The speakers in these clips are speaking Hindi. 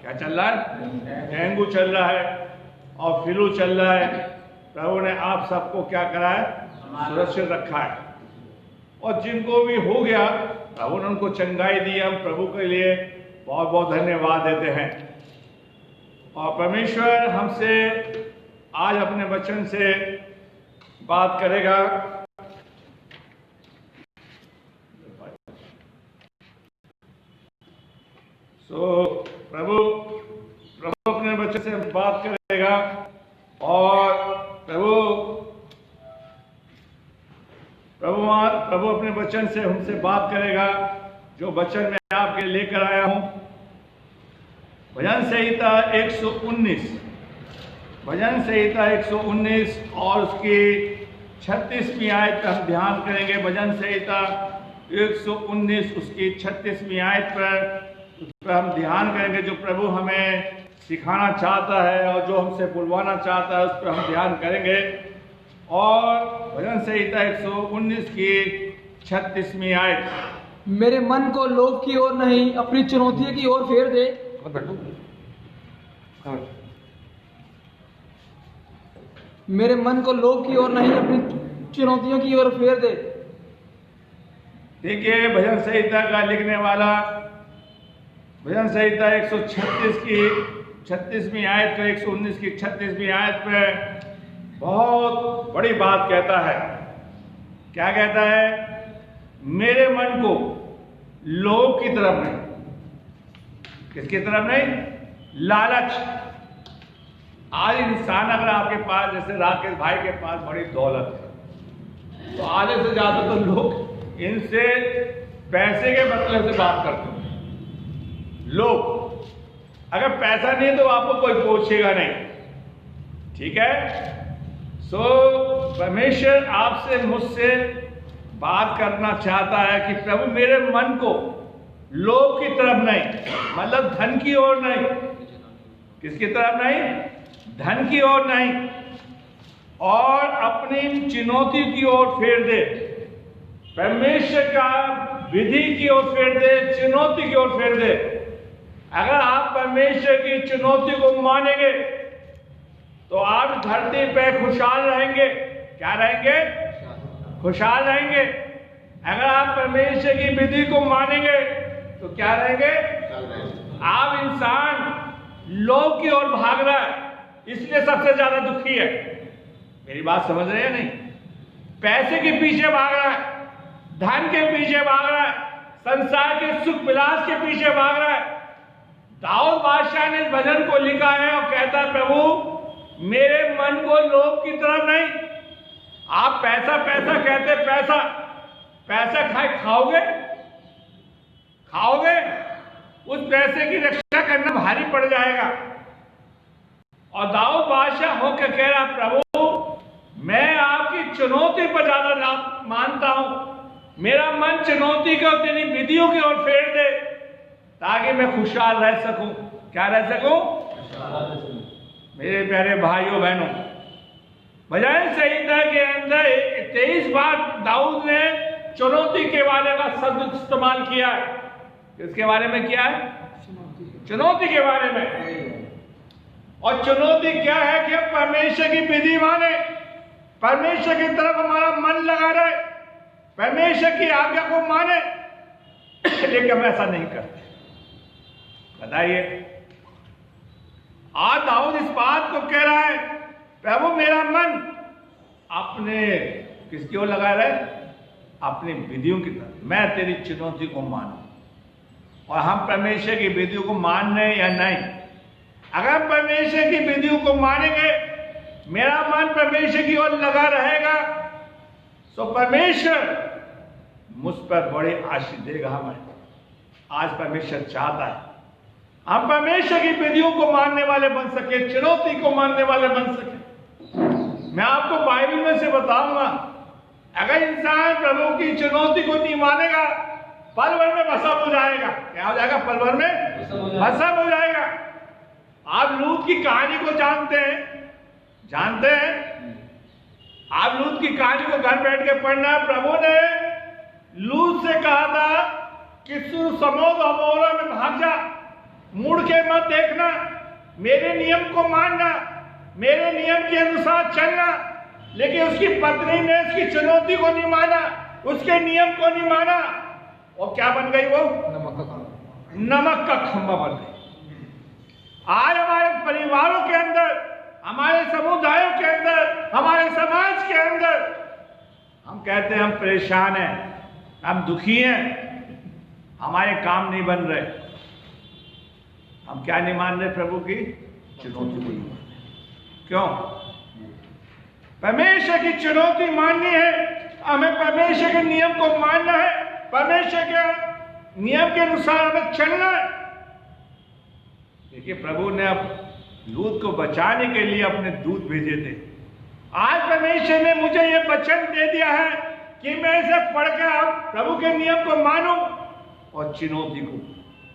क्या चल रहा है? डेंगू चल रहा है और फ्लू चल रहा है। प्रभु ने आप सबको क्या करा है? सुरक्षित रखा है। और जिनको भी हो गया प्रभु ने उनको चंगाई दी। हम प्रभु के लिए बहुत बहुत धन्यवाद देते हैं। और परमेश्वर हमसे आज अपने वचन से बात करेगा। प्रभु अपने वचन से बात करेगा और प्रभु अपने वचन से हमसे बात करेगा। जो वचन मैं आपके लेकर आया हूं, भजन संहिता 119 और उसकी 36वीं आयत पर हम ध्यान करेंगे। भजन संहिता 119 उसकी 36वीं आयत पर हम ध्यान करेंगे। जो प्रभु हमें सिखाना चाहता है और जो हमसे बुलवाना चाहता है उस पर हम ध्यान करेंगे। और भजन संहिता 119 की 36वीं आयत, मेरे मन को लोभ की ओर नहीं अपनी चुनौतियों की ओर फेर दे। मेरे मन को लोभ की ओर नहीं अपनी चुनौतियों की ओर फेर दे। देखिए, भजन संहिता का लिखने वाला भजन संहिता 136 की 36वीं आयत पर 119 की 36वीं आयत पर बहुत बड़ी बात कहता है। क्या कहता है? मेरे मन को लोभ की तरफ नहीं। किसकी तरफ नहीं? लालच। आज इंसान अगर आपके पास, जैसे राकेश भाई के पास बड़ी दौलत है, तो आधे से ज्यादा तो लोग इनसे पैसे के मतलब से बात करते हैं। लोग अगर पैसा नहीं तो आपको कोई पूछेगा नहीं। ठीक है? परमेश्वर आपसे मुझसे बात करना चाहता है कि प्रभु मेरे मन को लोभ की तरफ नहीं, मतलब धन की ओर नहीं। किसकी तरफ नहीं? धन की ओर नहीं, और अपनी चुनौती की ओर फेर दे। परमेश्वर का विधि की ओर फेर दे, चुनौती की ओर फेर दे। अगर आप परमेश्वर की चुनौती को मानेंगे तो आप धरती पे खुशहाल रहेंगे। क्या रहेंगे? खुशहाल रहेंगे। अगर आप परमेश्वर की विधि को मानेंगे तो क्या रहेंगे? आप इंसान लोभ की ओर भाग रहा है, इसलिए सबसे ज्यादा दुखी है। मेरी बात समझ रहे हैं नहीं? पैसे के पीछे भाग रहा है, धन के पीछे भाग रहा है, संसार के सुख विलास के पीछे भाग रहा है। दाऊद बादशाह ने इस भजन को लिखा है और कहता है, प्रभु मेरे मन को लोभ की तरफ नहीं। आप पैसा पैसा कहते, पैसा खाओगे, उस पैसे की रक्षा करना भारी पड़ जाएगा। और दाऊद बादशाह होकर कह रहा, प्रभु मैं आपकी चुनौती पर ज्यादा लाभ मानता हूं। मेरा मन चुनौती को तेरी विधियों की ओर फेर दे ताकि मैं खुशहाल रह सकूं। क्या रह सकूं? मेरे प्यारे भाइयों बहनों, भजन संहिता के अंदर 23 बार दाऊद ने चुनौती के बारे का शब्द इस्तेमाल किया है। किसके बारे में किया है? चुनौती के बारे में। और चुनौती क्या है कि हम परमेश्वर की विधि माने, परमेश्वर की तरफ हमारा मन लगा रहे, परमेश्वर की आज्ञा को माने, लेकिन हम ऐसा नहीं करते। बताइए, आज दाऊद इस बात को कह रहा है, प्रभु मेरा मन अपने किसकी ओर लगा रहे? अपनी विधियों की तरफ। मैं तेरी चुनौती को मानूं। और हम परमेश्वर की विधियों को मान रहे या नहीं? अगर परमेश्वर की विधियों को मानेंगे, मेरा मन परमेश्वर की ओर लगा रहेगा, तो परमेश्वर मुझ पर बड़े आशीष देगा हमें। आज परमेश्वर चाहता है हम परमेश्वर की विधियों को मानने वाले बन सके, चुनौती को मानने वाले बन सके। मैं आपको बाइबल में से बताऊंगा, अगर इंसान प्रभु की चुनौती को नहीं मानेगा, पल भर में भस्म हो जाएगा। क्या हो जाएगा? पल भर में भस्म हो जाएगा। आप लूत की कहानी को जानते हैं? आप लूत की कहानी को घर बैठ के पढ़ना। प्रभु ने लूत से कहा था कि तू समोद अमोरा में भाग जा, मुड़ के मत देखना, मेरे नियम को मानना, मेरे नियम के अनुसार चलना। लेकिन उसकी पत्नी ने उसकी चुनौती को नहीं माना, उसके नियम को नहीं माना, और क्या बन गई वो? नमक का खंभा बन गई। आज हमारे परिवारों के अंदर, हमारे समुदायों के अंदर, हमारे समाज के अंदर हम कहते हैं हम परेशान हैं, हम दुखी हैं, हमारे काम नहीं बन रहे। हम क्या नहीं मान रहे? प्रभु की चुनौती को नहीं मान रहे। क्यों? परमेश्वर की चुनौती माननी है, हमें परमेश्वर के नियम को मानना है, परमेश्वर के नियम के अनुसार हमें चलना है। देखिए, प्रभु ने अब लूत को बचाने के लिए अपने दूत भेजे थे। आज परमेश्वर ने मुझे यह वचन दे दिया है कि मैं इसे पढ़कर अब प्रभु के नियम को मानूं और चुनौती को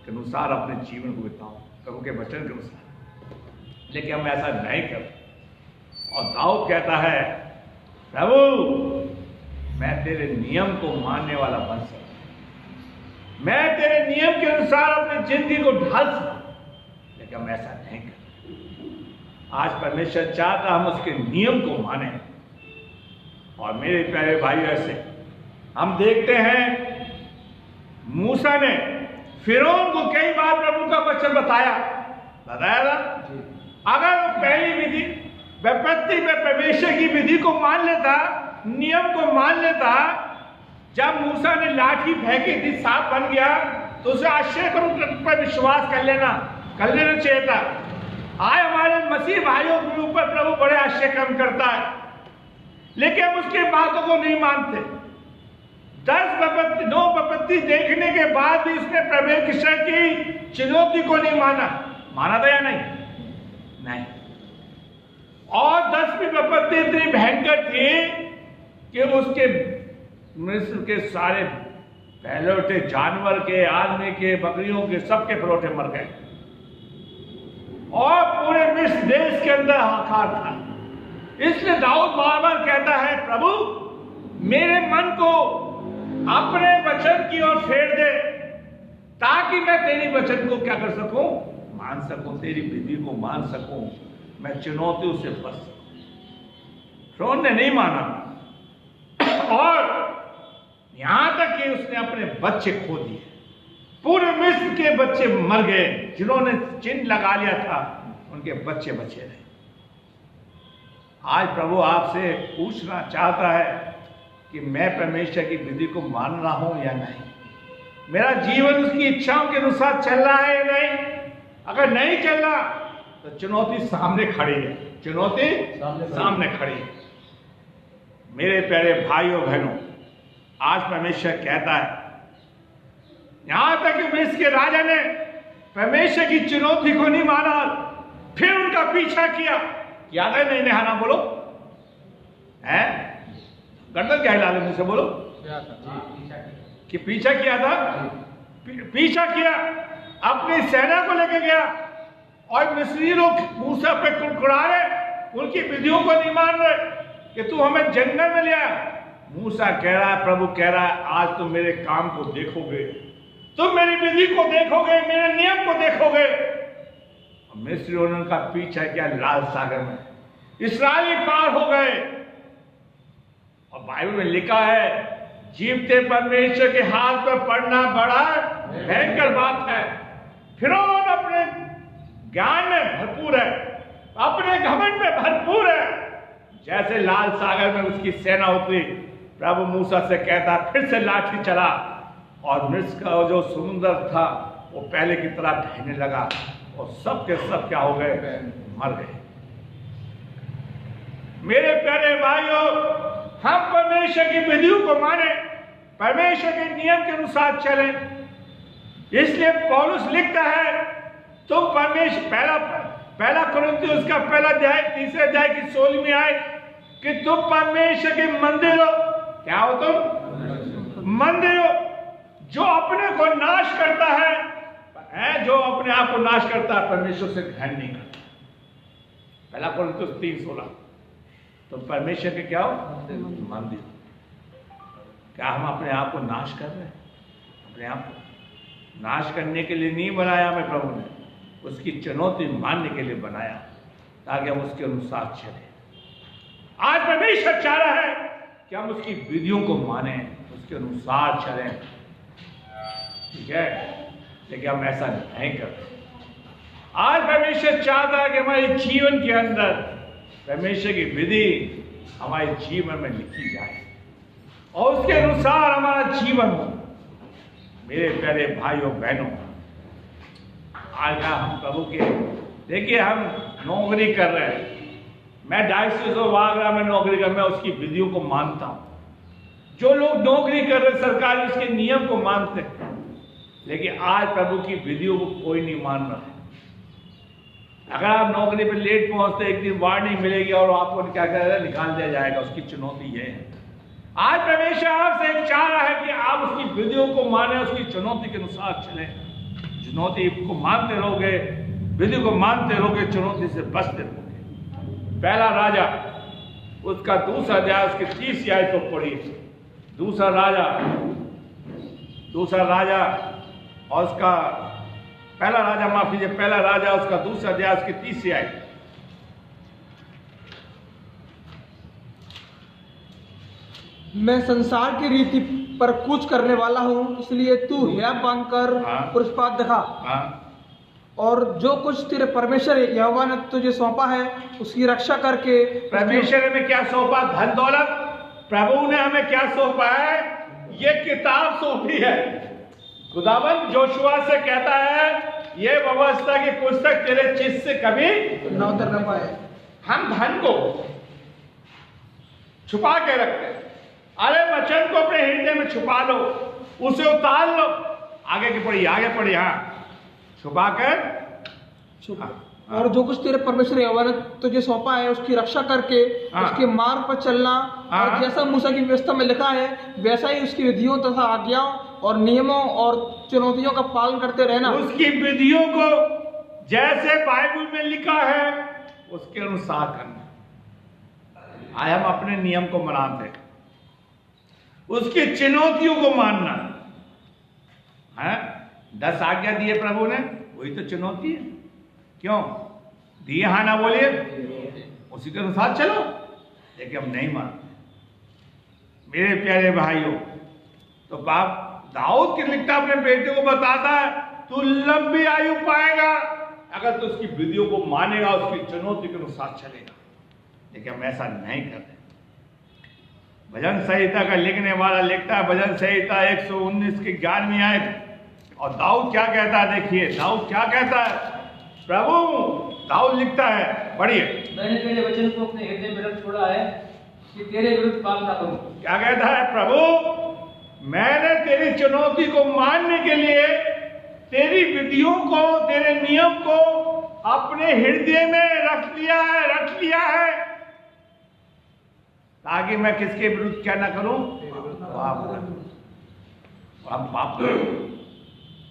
के अनुसार अपने जीवन को बिताऊं, प्रभु के वचन के अनुसार। लेकिन हम ऐसा नहीं करते। और दाऊद कहता है, प्रभु मैं तेरे नियम को मानने वाला बन सकता, मैं तेरे नियम के अनुसार अपनी जिंदगी को ढाल सकता, लेकिन हम ऐसा नहीं करते। आज परमेश्वर चाहता हम उसके नियम को माने। और मेरे प्यारे भाई, ऐसे हम देखते हैं मूसा ने फिरौन को कई बार प्रभु का वचन बताया ना। अगर वो पहली विधि विपत्ति में परमेश्वर की विधि को मान लेता, नियम को मान लेता, जब मूसा ने लाठी फेंकी थी, सांप बन गया, तो उसे आश्चर्य पर विश्वास कर लेना चाहिए था। आज हमारे मसीह भाइयों के ऊपर प्रभु बड़े आश्चर्य कर्म करता है, लेकिन हम उसके बातों को नहीं मानते। 9 विपत्ति देखने के बाद भी उसने परमेश्वर की चुनौती को नहीं माना था या नहीं। और 10वीं विपत्ति इतनी भयंकर थी कि उसके मिस्र के सारे पहलौठे जानवर के, आदमी के, बकरियों के, सबके पहलौठे मर गए और पूरे मिस्र देश के अंदर हाहाकार था। इसलिए दाऊद बार बार कहता है, प्रभु मेरे मन को अपने वचन की ओर फेर दे, ताकि मैं तेरी वचन को क्या कर सकूं? मान सकूं, तेरी विधि को मान सकूं, मैं चुनौतियों से बच सकूं। फिरौन ने नहीं माना और यहां तक कि उसने अपने बच्चे खो दिए। पूरे मिस्र के बच्चे मर गए, जिन्होंने चिन्ह लगा लिया था उनके बच्चे बचे रहे। आज प्रभु आपसे पूछना चाहता है कि मैं परमेश्वर की विधि को मान रहा हूं या नहीं, मेरा जीवन उसकी इच्छाओं के अनुसार चल रहा है या नहीं। अगर नहीं चल रहा तो चुनौती सामने खड़ी है, चुनौती सामने खड़ी है। मेरे प्यारे भाइयों बहनों, आज परमेश्वर कहता है, यहां तक कि मिस्र के राजा ने परमेश्वर की चुनौती को नहीं माना, फिर उनका पीछा किया। याद है नहीं नहाना? बोलो है, गर्दन क्या हिला रहे मुझसे? बोलो कि पीछा किया था, पीछा किया, अपनी सेना को लेकर गया और मिस्री लोग मूसा पे कुड़कुड़ा रहे, उनकी विधियों को नहीं मान रहे कि तू हमें जंगल में ले आया। मूसा कह रहा है, प्रभु कह रहा है, आज तुम मेरे काम को देखोगे, तुम मेरी विधि को देखोगे, मेरे नियम को देखोगे। मिस्रियों ने उनका पीछा किया लाल सागर में, इस्राएली पार हो गए। और बाइबल में लिखा है, जीवते परमेश्वर के हाथ पर पड़ना बड़ा भयंकर बात है। फिरौन अपने ज्ञान में भरपूर है, अपने घमंड में भरपूर है। जैसे लाल सागर में उसकी सेना उतरी, प्रभु मूसा से कहता, फिर से लाठी चला और मिस्र का जो समुद्र था वो पहले की तरह बहने लगा और सब के सब क्या हो गए? मर गए। मेरे प्यारे भाइयों, हम परमेश्वर की विधियों को माने, परमेश्वर के नियम के अनुसार चलें। इसलिए पौलुस लिखता है, तुम परमेश्वर, पहला कुरिन्थियों का पहला अध्याय 3 अध्याय की 16वीं आयत, कि तुम परमेश्वर के मंदिर हो। क्या हो तुम? मंदिर हो, जो अपने को नाश करता है, जो अपने आप को नाश करता है, परमेश्वर से ग्रहण नहीं करता। पहला कुरिन्थियों 3:16। तो परमेश्वर के क्या हो? मंदिर। क्या हम अपने आप को नाश कर रहे हैं? अपने आप को नाश करने के लिए नहीं बनाया हमें प्रभु ने, उसकी चुनौती मानने के लिए बनाया ताकि हम उसके अनुसार चले। आज परमेश्वर चाह रहा है कि हम उसकी विधियों को माने, उसके अनुसार चलें, ठीक है, लेकिन हम ऐसा नहीं करते। आज परमेश्वर चाहता है कि हमारे जीवन के अंदर परमेश्वर की विधि हमारे जीवन में लिखी जाए और उसके अनुसार हमारा जीवन हो। मेरे प्यारे भाइयों बहनों, आज हम प्रभु के, देखिए हम नौकरी कर रहे हैं, मैं डायसिस ऑफ आगरा में नौकरी कर, मैं उसकी विधियों को मानता हूं। जो लोग नौकरी कर रहे सरकारी उसके नियम को मानते हैं, लेकिन आज प्रभु की विधियों को कोई नहीं मान रहा है। अगर आप नौकरी पे लेट पहुंचते, एक दिन वार्निंग मिलेगी और आपको क्या करेगा, निकाल दिया जाएगा। उसकी चुनौती ये है। आज परमेश्वर आपसे एक चाह रहा है कि आप उसकी विधियों को माने, उसकी चुनौती के अनुसार चलें। चुनौती को मानते रहोगे, विधि को मानते रहोगे, चुनौती से बचते रहोगे। पहला राजा उसका दूसरा अध्याय उसके 30 आयत को पढ़िए। दूसरा राजा और उसका पहला राजा उसका दूसरा अध्याय उसकी 30 आयत। मैं संसार की रीति पर कूच करने वाला हूँ, इसलिए तू हिया बांधकर पुरुषपात दिखा। और जो कुछ तेरे परमेश्वर यहोवा ने तुझे सौंपा है उसकी रक्षा करके। परमेश्वर ने हमें क्या सौंपा? धन दौलत। प्रभु ने हमें क्या सौंपा है? ये किताब सौंपी है। खुदावंद जोशुआ से कहता है ये व्यवस्था की पुस्तक तेरे चित्त से कभी न उतर न पाए। हम धन को छुपा के रखते हैं। अरे वचन को अपने हृदय में छुपा लो, उसे उतार लो। आगे पढ़िए हाँ, छुपा कर। और जो कुछ तेरे परमेश्वर यहोवा ने तुझे सौंपा है उसकी रक्षा करके उसके मार्ग पर चलना। और जैसा मूसा की व्यवस्था में लिखा है वैसा ही उसकी विधियों तथा आज्ञाओं और नियमों और चुनौतियों का पालन करते रहना। उसकी विधियों को जैसे बाइबल में लिखा है उसके अनुसार करना। आज हम अपने नियम को मनाते हैं, उसकी चुनौतियों को मानना है। 10 आज्ञा दिए प्रभु ने, वही तो चुनौती है। क्यों दिए? हाँ ना बोलिए, उसी के अनुसार चलो। लेकिन हम नहीं मानते। मेरे प्यारे भाइयों, तो बाप दाऊद की लिखता अपने बेटे को बताता है तू लंबी आयु पाएगा अगर तू उसकी विधियों को मानेगा, उसकी चुनौती के अनुसार चलेगा। लेकिन हम ऐसा नहीं करते। भजन संहिता का लिखने वाला लिखता है, भजन संहिता 119 की 11वीं आयत। और दाऊद क्या कहता है? देखिए दाऊद क्या कहता है। प्रभु दाऊद लिखता है, पढ़िए। मैंने तेरे वचन को अपने हृदय में रख छोड़ा है कि तेरे विरुद्ध पाप ना करूं। क्या कहता है? प्रभु मैंने तेरी चुनौती को मानने के लिए तेरी विधियों को, तेरे नियम को अपने हृदय में रख लिया है ताकि मैं किसके विरुद्ध क्या ना करूं? पाप ना करूं। हम पाप करें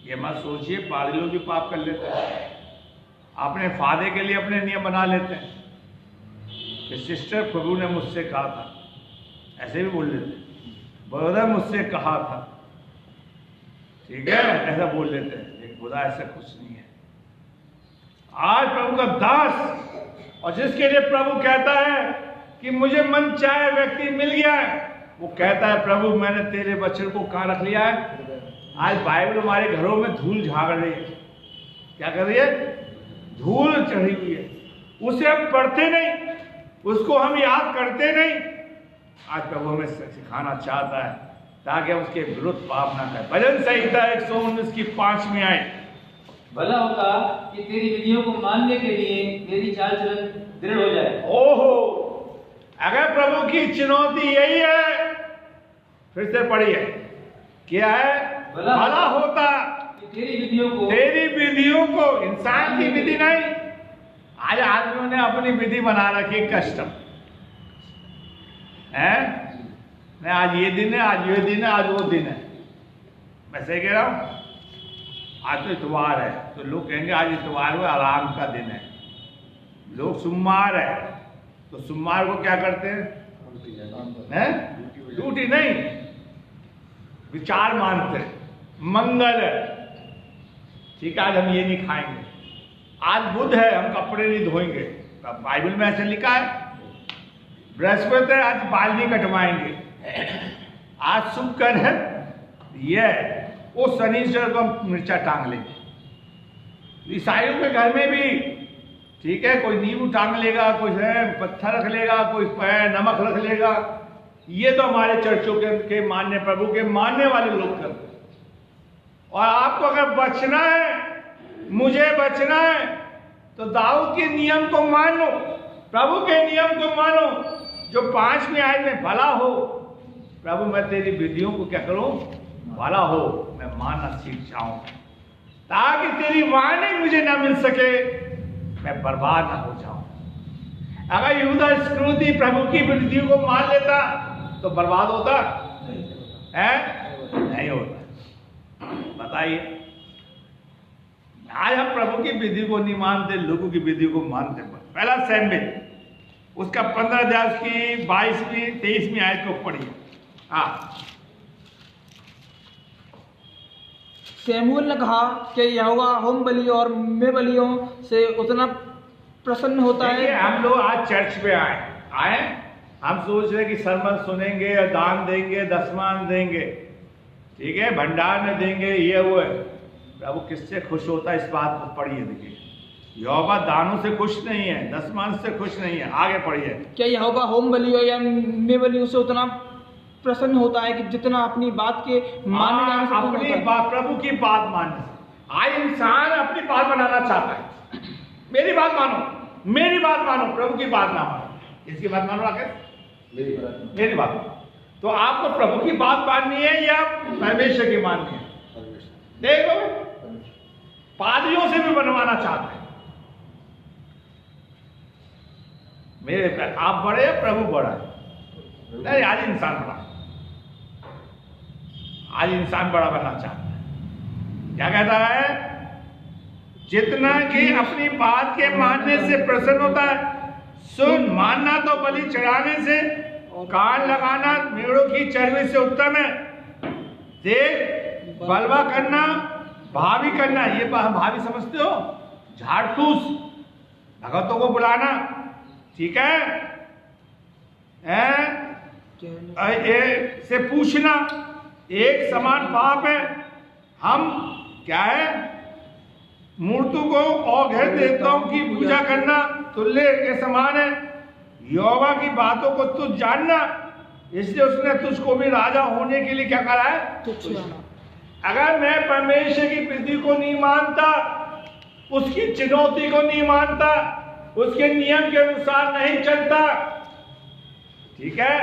ये मत सोचिए। पागल लोग भी पाप कर लेते हैं, अपने फायदे के लिए अपने नियम बना लेते हैं। कि सिस्टर प्रभु ने मुझसे कहा था, ऐसे भी बोल लेते हैं। ब्रदर मुझसे कहा था, ठीक है, ऐसा बोल लेते हैं। लेकिन खुदा ऐसा कुछ नहीं है। आज प्रभु का दास और जिसके लिए प्रभु कहता है कि मुझे मन चाहे व्यक्ति मिल गया है, वो कहता है प्रभु मैंने तेरे वचन को कहाँ रख लिया है। आज बाइबल हमारे घरों में धूल झाड़ रही है। क्या कर रही है? धूल चढ़ी हुई है। उसे हम पढ़ते नहीं, उसको हम याद करते नहीं। आज प्रभु हमें सिखाना चाहता है ताकि हम उसके विरुद्ध पाप ना करें। भजन संहिता 119 की 5वीं आयत। भला होता कि तेरी विधियों को मानने के लिए तेरी चाल चलन दृढ़ हो जाए। ओहो, अगर प्रभु की चुनौती यही है, फिर से पढ़िए, क्या है? भला होता कि तेरी विधियों को, इंसान की विधि नहीं। आज आदमियों ने अपनी विधि बना रखी कस्टम है। नहीं आज ये दिन है, आज ये दिन है, आज वो दिन है। मैं सही कह रहा हूं? आज तो इतवार है तो लोग कहेंगे आज इतवार है, आराम का दिन है। लोग सोमवार है तो सोमवार को क्या करते हैं? ड्यूटी नहीं, विचार मानते हैं। मंगल है, ठीक है, आज हम ये नहीं खाएंगे। आज बुध है, हम कपड़े नहीं धोएंगे, बाइबल में ऐसे लिखा है। बृहस्पति है, आज बाल नहीं कटवाएंगे। आज शुक्र है, ये वो शनिश्चर को हम मिर्चा टांग लेंगे। ईसाइयों के घर में भी ठीक है, कोई नींबू टांग लेगा, कोई पत्थर रख लेगा, कोई नमक रख लेगा। ये तो हमारे चर्चों के मानने, प्रभु के मानने वाले लोग करते हैं। और आपको अगर बचना है, मुझे बचना है, तो दाऊद के नियम को मानो, प्रभु के नियम को मानो, जो 5वीं आयत में भला हो। प्रभु मैं तेरी विधियों को क्या करूं? भला हो, मैं मानना सीख जाऊं, ताकि तेरी वाणी मुझे ना मिल सके, मैं बर्बाद ना हो जाऊं। अगर यहूदा इस्करियोती प्रभु की विधियों को मान लेता तो बर्बाद होता है? नहीं होता। बताइए, आज हम प्रभु की विधि को नहीं मानते, लोगों की विधि को मानते। पहला सैमुएल उसका 15 अध्याय की 22वीं 23वीं आयत को पढ़िए। हाँ, शमूएल ने कहा कि यहोवा होम बलियों और मेल बलियों से उतना प्रसन्न होता है। हम लोग आज चर्च में आए, हम सोच रहे कि सरमन सुनेंगे, दान देंगे, दसमान देंगे, ठीक है, भंडार में देंगे, ये वो है। प्रभु किससे खुश होता है, इस बात को पढ़िए। देखिए, यहोवा दानों से खुश नहीं है, दसमान से खुश नहीं है। आगे पढ़िए। क्या यहोवा होम बलियों या मेल बलियों से उतना प्रसन्न होता है कि जितना अपनी बात के मानने जाने से अपनी बात, प्रभु की बात मानने से। आज इंसान अपनी बात बनाना चाहता है, मेरी बात मानो, मेरी बात मानो, प्रभु की बात ना मानो। इसकी बात मानो, आके मेरी बात मानो। तो आपको प्रभु की बात माननी है या परमेश्वर की माननी है? देखो, पादरियों से भी बनवाना चाहते हैं। मेरे आप बड़े हैं, प्रभु बड़ा है? नहीं, आज इंसान बड़ा है। आज इंसान बड़ा बनना चाहता है। क्या कहता है? जितना कि अपनी बात के मानने से प्रसन्न होता है। सुन, मानना तो बलि चढ़ाने से, कान लगाना मेढ़ों की चर्बी से उत्तम है। देख, बलवा करना, भावी करना, ये भावी समझते हो? झाड़ फूस, भगतों को बुलाना, ठीक है, से पूछना एक समान पाप है। हम क्या है? मूर्तों को और गैर देवताओं की पूजा करना तुल्य के समान है। यहोवा की बातों को तुझ जानना, इसलिए उसने तुझको भी राजा होने के लिए क्या करा है? अगर मैं परमेश्वर की विधि को नहीं मानता, उसकी चुनौती को नहीं मानता, उसके नियम के अनुसार नहीं चलता, ठीक है,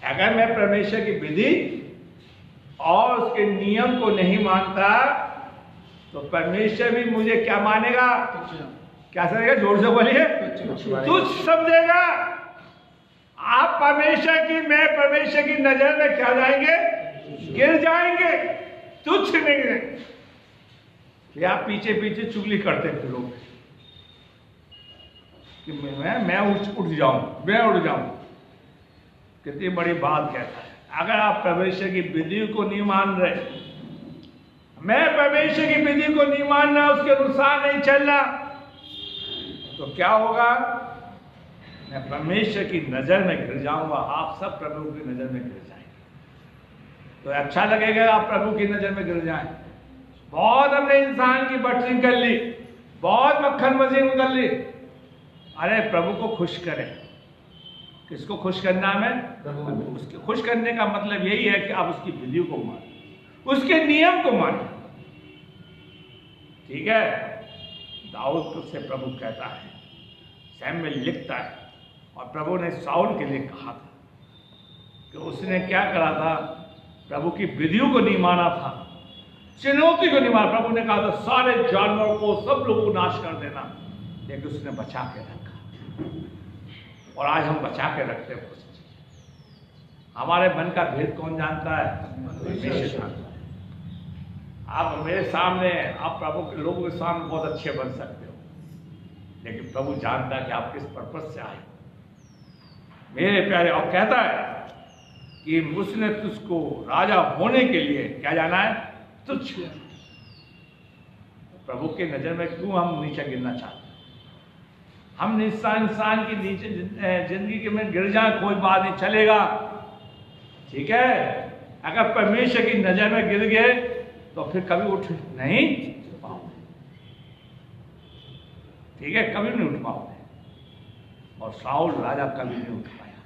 अगर मैं परमेश्वर की विधि और उसके नियम को नहीं मानता, तो परमेश्वर भी मुझे क्या मानेगा? क्या समझेगा? जोर से बोलिए, तुझ समझेगा। आप परमेश्वर की, मैं परमेश्वर की नजर में क्या जाएंगे? गिर जाएंगे, तुच्छ नहीं। कि आप पीछे पीछे चुगली करते फिरोगे कि मैं उठ जाऊं, मैं उठ जाऊं। कितनी बड़ी बात कहता है। अगर आप परमेश्वर की विधि को नहीं मान रहे, मैं परमेश्वर की विधि को नहीं मानना, उसके अनुसार नहीं चलना, तो क्या होगा? मैं परमेश्वर की नजर में गिर जाऊंगा। आप सब प्रभु की नजर में गिर जाएंगे। तो अच्छा लगेगा आप प्रभु की नजर में गिर जाएं। बहुत हमने इंसान की बटरिंग कर ली, बहुत मक्खन मजीन कर ली। अरे प्रभु को खुश करें। किसको खुश करना है? उसके खुश करने का मतलब यही है कि आप उसकी विधि को मानें, उसके नियम को मानें, ठीक है। दाऊद से प्रभु कहता है, शमूएल लिखता है, और प्रभु ने शाऊल के लिए कहा था कि उसने क्या करा था? प्रभु की विधियों को नहीं माना था, चुनौती को नहीं माना। प्रभु ने कहा था सारे जानवरों को, सब लोगों को नाश कर देना, लेकिन उसने बचा के रखा। और आज हम बचा के रखते हैं। हमारे मन का भेद कौन जानता है? परमेश्वर जानता है। आप मेरे सामने, आप प्रभु के लोगों के सामने बहुत अच्छे बन सकते हो, लेकिन प्रभु जानता है कि आप किस पर्पस से आए मेरे प्यारे। और कहता है कि उसने तुझको राजा होने के लिए क्या जाना है? तुझ प्रभु के नजर में क्यों हम नीचे गिरना चाहते हैं? हम इंसान की नीचे जिंदगी के में गिर जाए कोई बात नहीं, चलेगा, ठीक है। अगर परमेश्वर की नजर में गिर गए तो फिर कभी उठ नहीं पाओगे, ठीक है, कभी नहीं उठ पाओगे। और साउल राजा कभी नहीं उठ पाया।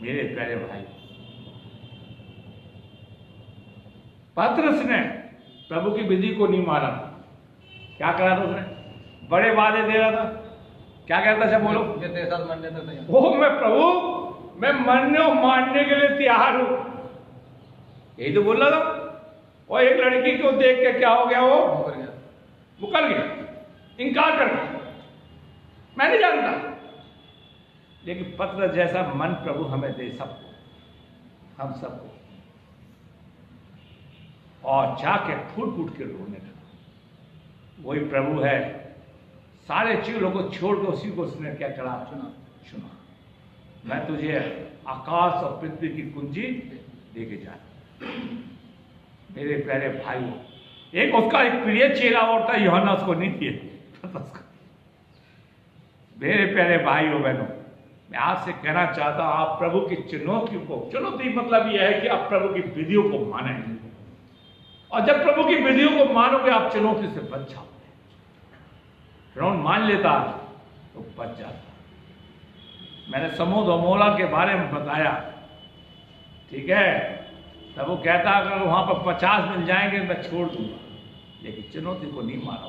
मेरे प्यारे भाई, पतरस ने प्रभु की विधि को नहीं माना। क्या करा था उसने? बड़े वादे दे रहा था। क्या कहता था? बोलो, वो मैं प्रभु, मैं मरने और मारने के लिए तैयार हूं, यही तो बोल रहा था। और एक लड़की को देख के क्या हो गया? वो मुकर गया, इनकार कर दिया, मैं नहीं जानता। लेकिन पतरस जैसा मन प्रभु हमें दे, सबको, हम सबको। और जाके फूट फूट के रोने लगा। वही प्रभु है, सारे चीजों को छोड़ कर उसी को उसने क्या करा? चुना। मैं तुझे आकाश और पृथ्वी की कुंजी देके जा। मेरे प्यारे भाइयों, एक उसका एक प्रिय चेला और था, यूहन्ना, उसको नहीं दिए। मेरे प्यारे भाइयों बहनों, मैं आपसे कहना चाहता हूं, आप प्रभु की चुनौतियों को, चुनौती मतलब यह है कि आप प्रभु की विधियों को मानेंगे। और जब प्रभु की विधियों को मानोगे, आप चुनौती से बच जाओगे। फिरौन मान लेता तो बच जाता। मैंने समूद और मोला के बारे में बताया, ठीक है। तब वो कहता अगर वहां पर 50 मिल जाएंगे मैं छोड़ दूंगा, लेकिन चुनौती को नहीं मारा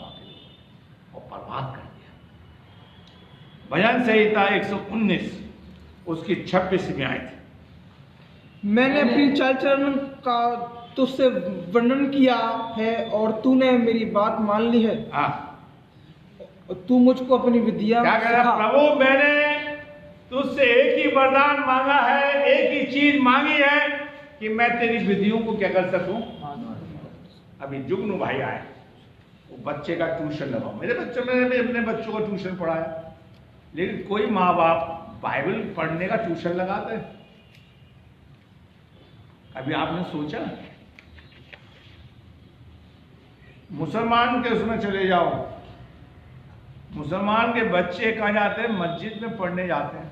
और बर्बाद कर दिया। भजन संहिता 119 उसकी 26 में आई थी। मैंने अपनी चाल चलन का तुझसे वर्णन किया है और तूने मेरी बात मान ली है। हाँ, तू मुझको अपनी विद्या क्या कह रहा? प्रभु, मैंने तुझसे एक ही वरदान मांगा है, एक ही चीज मांगी है कि मैं तेरी विधियों को क्या कर सकूं। अभी जुगनू भाई आए, वो बच्चे का ट्यूशन लगाओ। मैंने भी अपने बच्चों का ट्यूशन पढ़ाया, लेकिन कोई माँ बाप बाइबल पढ़ने का ट्यूशन लगाते हैं? अभी आपने सोचा? मुसलमान के उसमें चले जाओ, मुसलमान के बच्चे कहाँ जाते हैं? मस्जिद में पढ़ने जाते हैं।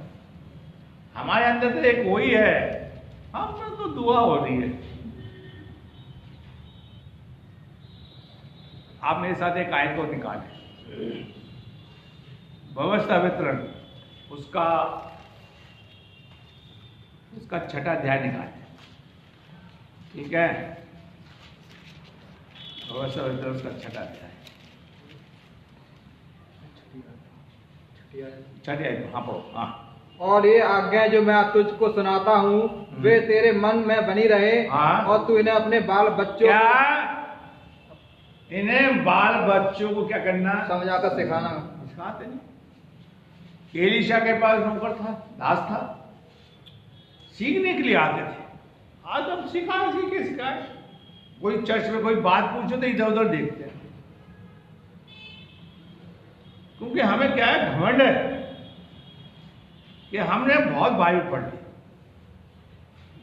हमारे अंदर तो एक वही है, हम तो दुआ हो रही है। आप मेरे साथ एक आयत को निकालें, व्यवस्था वितरण, उसका 6ठा अध्याय निकालें, ठीक है। व्यवस्था वितरण उसका 6ठा अध्याय, 6ठे आयत, हाँ पढ़ो। हाँ, और ये आज्ञा जो मैं तुझको सुनाता हूँ वे तेरे मन में बनी रहे। हाँ। और तू इन्हें अपने बाल बच्चों क्या? इन्हें बाल बच्चों को क्या करना? समझाकर सिखाना। सिखाते नहीं। एलीशा के पास नौकर था, दास था, सीखने के लिए आते थे। आज हम सिखाए। कोई चर्च में कोई बात पूछो तो इधर उधर देखते हैं, क्योंकि हमें क्या है? घमंड है कि हमने बहुत बाइबल पढ़ ली।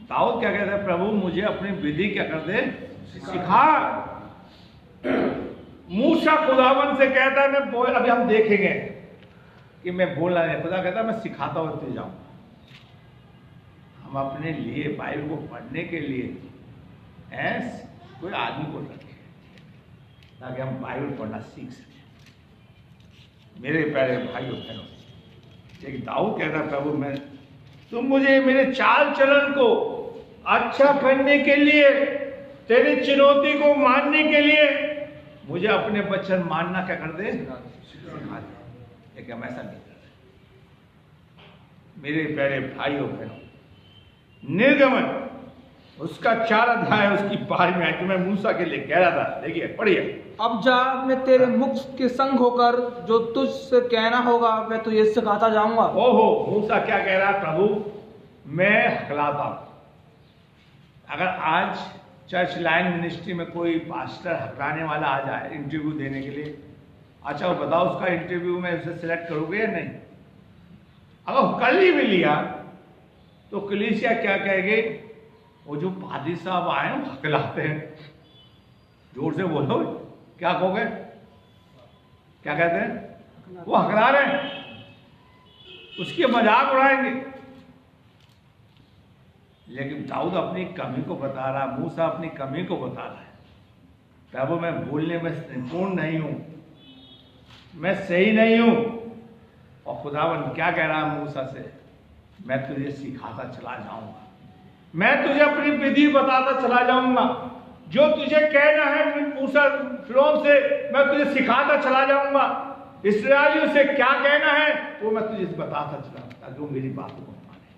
दाऊद क्या कहता है? प्रभु मुझे अपनी विधि क्या कर दे, सिखा। मूसा खुदावन से कहता है मैं बोल, अभी हम देखेंगे कि मैं बोलना नहीं, खुदा कहता है मैं सिखाता हुआ तुझे जाऊंगा। हम अपने लिए बाइबल को पढ़ने के लिए कोई आदमी को रखे ताकि हम बाइबल पढ़ना सीख सकें। मेरे प्यारे भाइयों बहनों, लेकिन दाऊद कहता है प्रभु मैं, तुम मुझे मेरे चाल चलन को अच्छा करने के लिए, तेरी चुनौती को मानने के लिए मुझे अपने वचन मानना क्या कर दे, सिखा दे। लेकिन हम ऐसा नहीं कर रहे। मेरे प्यारे भाइयों बहनों, निर्गमन उसका 4 अध्याय उसकी 12 में आई, तो मैं मूसा के लिए कह रहा था। देखिए पढ़िए। अब जा, मैं तेरे मुख के संग होकर जो तुझसे कहना होगा मैं तुझे सिखाता जाऊंगा। ओहो, मूसा क्या कह रहा है? प्रभु मैं हकलाता हूं। अगर आज चर्च लाइन मिनिस्ट्री में कोई पास्टर हकलाने वाला आ जाए इंटरव्यू देने के लिए, अच्छा वो बताओ उसका इंटरव्यू में उसे सिलेक्ट करोगे या नहीं? अगर कल ही भी लिया तो कलीसिया क्या कहेगी? वो जो पादी साहब आए हैं हकलाते हैं। जोर से बोलो, क्या कहोगे? क्या कहते हैं? वो हकला रहे हैं, उसकी मजाक उड़ाएंगे। लेकिन दाऊद अपनी कमी को बता रहा, मूसा अपनी कमी को बता रहा है, प्रभु मैं बोलने में निपुण नहीं हूं, मैं सही नहीं हूं। और खुदावन क्या कह रहा है मूसा से? मैं तुझे सिखाता चला जाऊंगा, मैं तुझे अपनी विधि बताता चला जाऊंगा, जो तुझे कहना है मूसा फिरौन से मैं तुझे सिखाता चला जाऊंगा, इस्राएलियों से क्या कहना है वो मैं तुझे बताता चला, ताकि वो मेरी बातों को माने।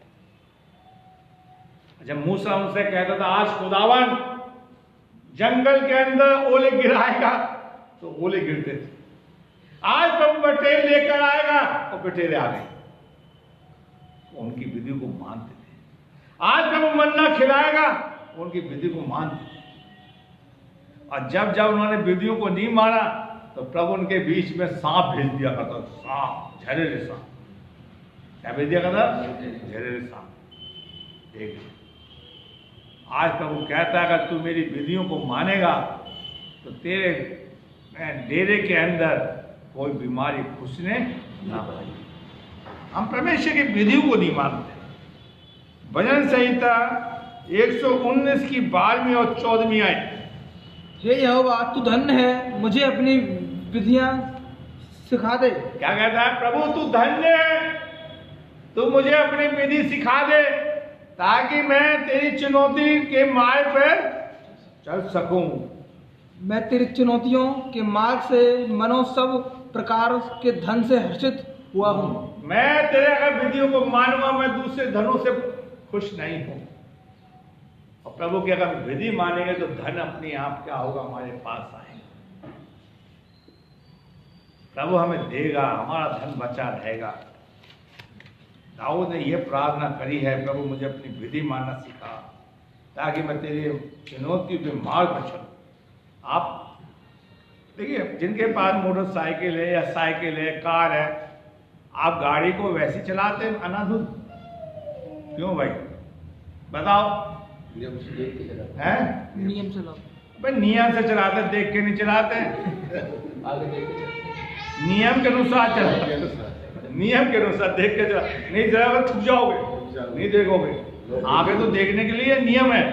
जब मूसा उनसे कहता था आज खुदावन जंगल के अंदर ओले गिराएगा, तो ओले गिरते थे। आज प्रभु बटेर लेकर आएगा, और बटेरे आ गए, उनकी विधि को मानते थे। आज प्रभु मन्ना खिलाएगा, उनकी विधि को मानते थे। और जब जब उन्होंने विधियों को नहीं माना, तो प्रभु उनके बीच में सांप भेज दिया करता, सांप, जहरीले सांप। क्या भेज दिया करता? जहरीले सांप। देख, आज प्रभु कहता है अगर तू मेरी विधियों को मानेगा, तो तेरे डेरे के अंदर कोई बीमारी घुसने ना पाएगी। हम परमेश्वर की विधियों को नहीं मानते। भजन संहिता 119 की 12वीं और 14वीं आयत। हे यहोवा तू धन्य है, मुझे अपनी विधियां सिखा दे। क्या कहता है प्रभु? तू धन्य है, तू मुझे अपनी विधि सिखा दे, ताकि मैं तेरी चुनौती के मार्ग पर चल सकूं। मैं तेरी चुनौतियों के मार्ग से मनो सब प्रकार के धन से हर्षित हुआ हूं। मैं तेरे अगर विधियों को मानूंगा, मैं दूसरे धनों से खुश नहीं हूं। और प्रभु की अगर विधि मानेंगे तो धन अपने आप क्या होगा, हमारे पास आएगा। प्रभु हमें देगा, हमारा धन बचा रहेगा। दाऊद ने यह प्रार्थना करी है, प्रभु मुझे अपनी विधि मानना सिखा, ताकि मैं तेरी चुनौती के मार्ग पर चलूं। आप देखिए, जिनके पास मोटरसाइकिल है या साइकिल है, कार है, आप गाड़ी को वैसे चलाते हैं अनाधुन? क्यों भाई बताओ? हैं? नियम से लो भाई नियम से चलाते, देख के नहीं चलाते। नियम के अनुसार चलाते, नियम के अनुसार देख के चला। नहीं चलाओगे थक जाओगे, नहीं देखोगे। आगे तो देखने के लिए नियम है।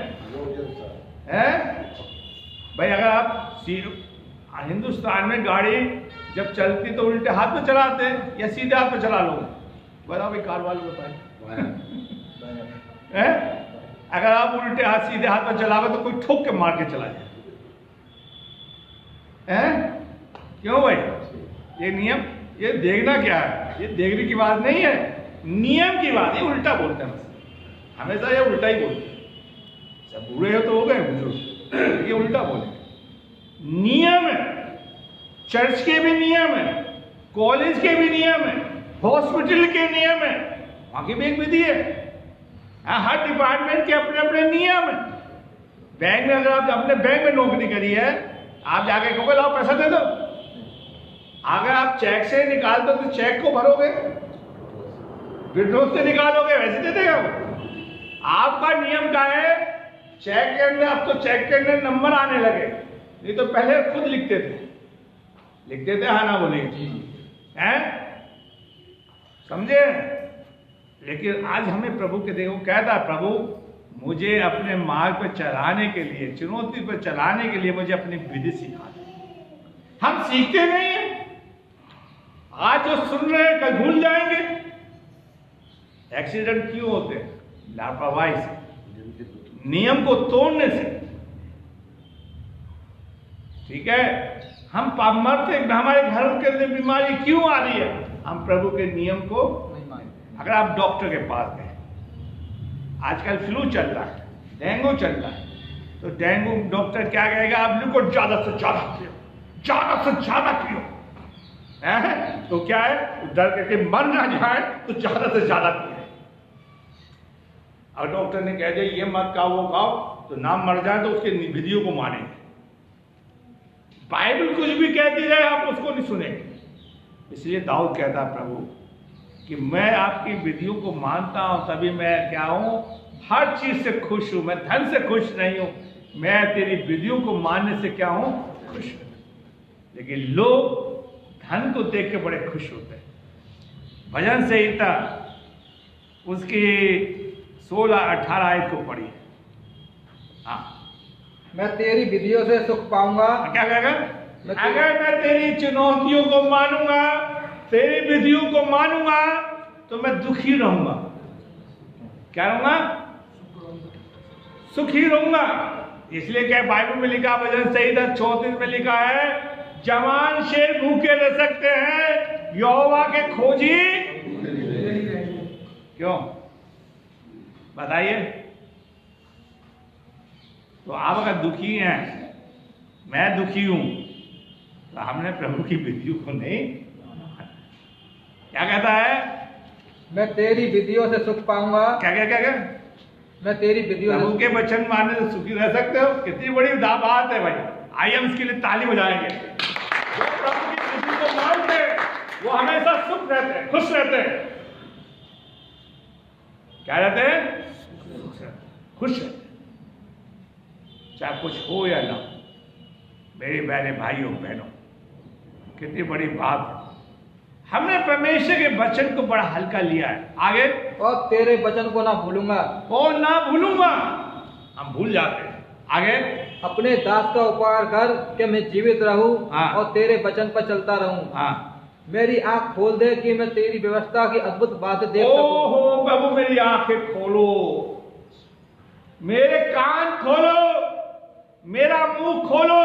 भाई अगर आप हिंदुस्तान में गाड़ी जब चलती तो उल्टे हाथ में चलाते हैं या सीधे हाथ में चला लोगे? बताओ भाई, कार वाले बताए। अगर आप उल्टे हाथ सीधे हाथ में चलाओगे तो कोई ठोक के मार के चला जाए। क्यों भाई? ये नियम, ये देखना क्या है? ये देखने की बात नहीं है, नियम की बात। ये उल्टा बोलते हैं, हमेशा ये उल्टा ही बोलते हैं। सब बुरे हो तो हो गए बुजुर्ग, ये उल्टा बोले। नियम है, चर्च के भी नियम है, कॉलेज के भी नियम है, हॉस्पिटल के नियम है, वहां की भी एक विधि है। हर डिपार्टमेंट के अपने अपने नियम है। बैंक में अगर आप अपने बैंक में नौकरी करी है, आप जाके कहोगे लाओ पैसा दे दो। अगर आप चेक से निकालते हो तो चेक को भरोगे, विड्रॉ से निकालोगे, वैसे दे देगा वो। आपका नियम क्या है? चेक के अंदर, अब तो चेक के अंदर नंबर आने लगे, नहीं तो पहले खुद लिखते थे हाँ ना बोलेंगे, हैं? समझे? लेकिन आज हमें प्रभु के देखो कहता है, प्रभु मुझे अपने मार्ग पर चलाने के लिए, चुनौती पर चलाने के लिए मुझे अपनी विधि सिखा दे। हम सीखते नहीं है। आज जो सुन रहे हैं कल भूल जाएंगे। एक्सीडेंट क्यों होते हैं? लापरवाही से, नियम को तोड़ने से। ठीक है, हम मरते, हमारे घर के अंदर बीमारी क्यों आ रही है? हम प्रभु के नियम को नहीं मानते। अगर आप डॉक्टर के पास गए, आजकल फ्लू चल रहा है, डेंगू चल रहा है, तो डेंगू डॉक्टर क्या कहेगा? आप ग्लूकोज ज्यादा से ज्यादा पियो, ज्यादा से ज्यादा पियो। तो क्या है? डर करके मर ना जाए तो ज्यादा से ज्यादा पिए। और डॉक्टर ने कह दिया ये मत खाओ, वो खाओ, तो ना मर जाए तो उसके विधियों को मानेंगे। बाइबल कुछ भी कहती रहे, आप उसको नहीं सुनेंगे। इसलिए दाऊद कहता है प्रभु कि मैं आपकी विधियों को मानता हूं, तभी मैं क्या हूं? हर चीज से खुश हूं। मैं धन से खुश नहीं हूं, मैं तेरी विधियों को मानने से क्या हूं? खुश हूं। लेकिन लोग धन को देख के बड़े खुश होते हैं। भजन संहिता उसकी 16-18 आयत को पढ़िए। हाँ, मैं तेरी विधियों से सुख पाऊंगा। क्या कहेगा? अगर मैं तेरी चुनौतियों को मानूंगा, तेरी विधियों को मानूंगा, तो मैं दुखी रहूंगा। क्या रहूंगा? सुखी रहूंगा। इसलिए क्या बाइबल में लिखा, भजन संहिता 34 में लिखा है, जवान शेर भूखे रह सकते हैं, यहोवा के खोजी क्यों? बताइए। तो आप अगर दुखी हैं, मैं दुखी हूं, तो हमने प्रभु की विधियों को नहीं, क्या कहता है? मैं तेरी विधियों से सुख पाऊंगा। क्या क्या क्या क्या? मैं तेरी विधियों प्रभु के वचन मानने से सुखी रह सकते हो। कितनी बड़ी बात है भाई। आइए हम इसके लिए ताली बजाएंगे। जो प्रभु की विधि को मानते हैं, वो हमेशा सुख रहते हैं, खुश रहते हैं। क्या रहते हैं? खुश रहते हैं, चाहे कुछ हो या ना। मेरे प्यारे भाइयों बहनों, कितनी बड़ी बात है। हमने परमेश्वर के वचन को बड़ा हल्का लिया है। आगे, और तेरे वचन को ना भूलूंगा। और ना भूलूंगा, हम भूल जाते हैं। आगे, अपने दास का उपकार कर कि मैं जीवित रहूं हाँ। और तेरे वचन पर चलता रहूं। हाँ, मेरी आंख खोल दे कि मैं तेरी व्यवस्था की अद्भुत बातें देख सकूं। ओहो प्रभु, मेरी आंखें खोलो, मेरे कान खोलो, मेरा मुंह खोलो,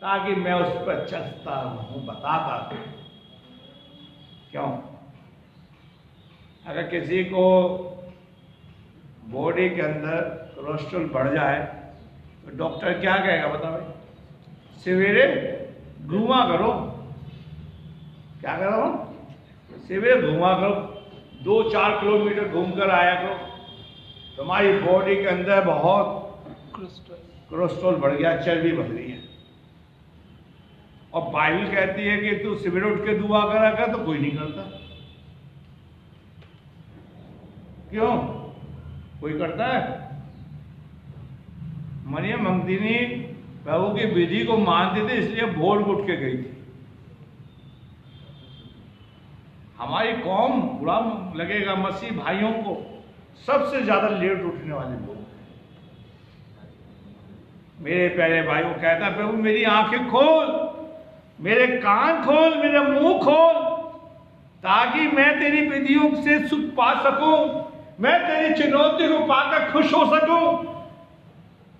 ताकि मैं उस पर चलता रहूं, बताता रहूं। क्यों? अगर किसी को बॉडी के अंदर कोलेस्ट्रॉल बढ़ जाए, तो डॉक्टर क्या कहेगा? बताओ भाई। सवेरे घुमा करो। क्या करो? सवेरे घुमा करो, 2-4 किलोमीटर घूमकर आया करो। तुम्हारी बॉडी के अंदर बहुत कोलेस्ट्रॉल बढ़ गया, चर्बी बढ़ रही है। और बाइबल कहती है कि तू सवेरे उठ के दुआ करा कर, तो कोई नहीं करता। क्यों? कोई करता है? मरियम मगदलीनी प्रभु की विधि को मानती थी, इसलिए भोर उठ के गई थी। हमारी कौम, बुरा लगेगा, मसीह भाइयों को सबसे ज्यादा लेट उठने वाले लोग। मेरे प्यारे भाइयों, कहता प्रभु मेरी आंखें खोल, मेरे कान खोल, मेरा मुंह खोल, ताकि मैं तेरी विधियों से सुख पा सकूं, मैं तेरी चुनौती को पाकर खुश हो सकूं।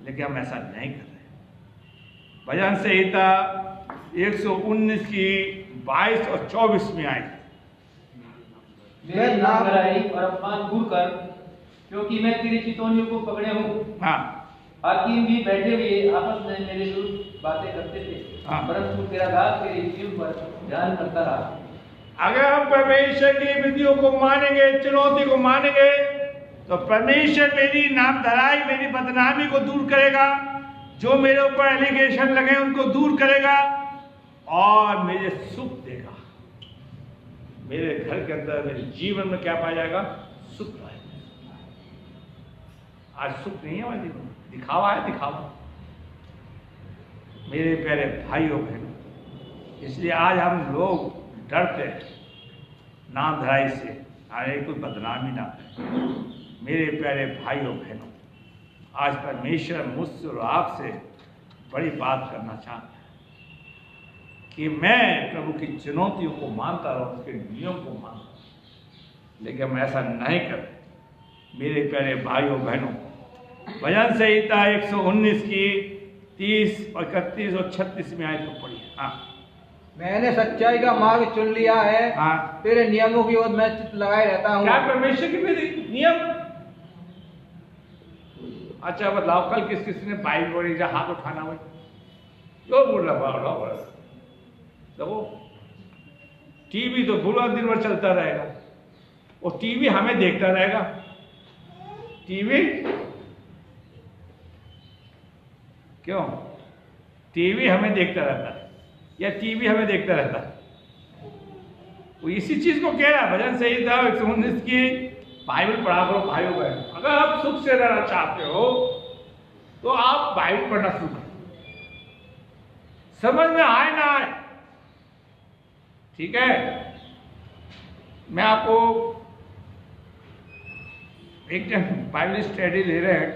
लेकिन हम ऐसा नहीं कर रहे। भजन संहिता 119 की 22 और 24 में आई, मेरे नाम लड़ाई और अपमान दूर कर, क्योंकि मैं तेरी चितौनियों को पकड़े हूँ। हाँ, हाकिम भी बैठे हुए आपस में मेरे विरुद्ध बातें करते थे, हाँ। परंतु तेरा दास तेरी विधियों पर ध्यान करता रहा। अगर हम परमेश्वर की विधियों को मानेंगे, चुनौती को मानेंगे, तो परमेश्वर मेरी नाम धराई, मेरी बदनामी को दूर करेगा। जो मेरे ऊपर एलिगेशन लगे उनको दूर करेगा और मुझे सुख देगा। मेरे घर के अंदर, मेरे जीवन में क्या पाया जाएगा? सुख पाएगा। आज सुख नहीं है हमारे जीवन में, दिखावा है, दिखावा। मेरे प्यारे भाइयों बहनों, इसलिए आज हम लोग डरते हैं नाम धराई से, अरे कोई बदनामी ना करे। मेरे प्यारे भाइयों बहनों, आज परमेश्वर मुझसे और आपसे बड़ी बात करना चाहता है कि मैं प्रभु की चुनौतियों को मानता रहूं, उसके नियम को मानता रहूं, लेकिन हम ऐसा नहीं करते। मेरे प्यारे भाइयों बहनों, भजन संहिता 119 की 30, 31 और 36 में आयत को पढ़िए। हाँ, मैंने सच्चाई का मार्ग चुन लिया है। हाँ। तेरे नियमों की ओर मैं चित्त लगाए रहता हूँ। क्या परमेश्वर की विधि, नियम? अच्छा बताओ, कल किस किस ने बाइबल पढ़ी? जा हाथ उठाना भाई, जो बोल रहा देखो। टीवी तो पूरा दिन भर चलता रहेगा, और टीवी हमें देखता रहेगा। टीवी क्यों? टीवी हमें देखता रहता है, या टीवी हमें देखता रहता है? वो इसी चीज को कह रहा है। भजन संहिता 119 की बाइबल पढ़ा करो भाइयों बहनों। अगर आप सुख से रहना चाहते हो, तो आप बाइबल पढ़ना शुरू करो। समझ में आए ना आए, ठीक है। मैं आपको एक जन बाइबल स्टडी ले रहे हैं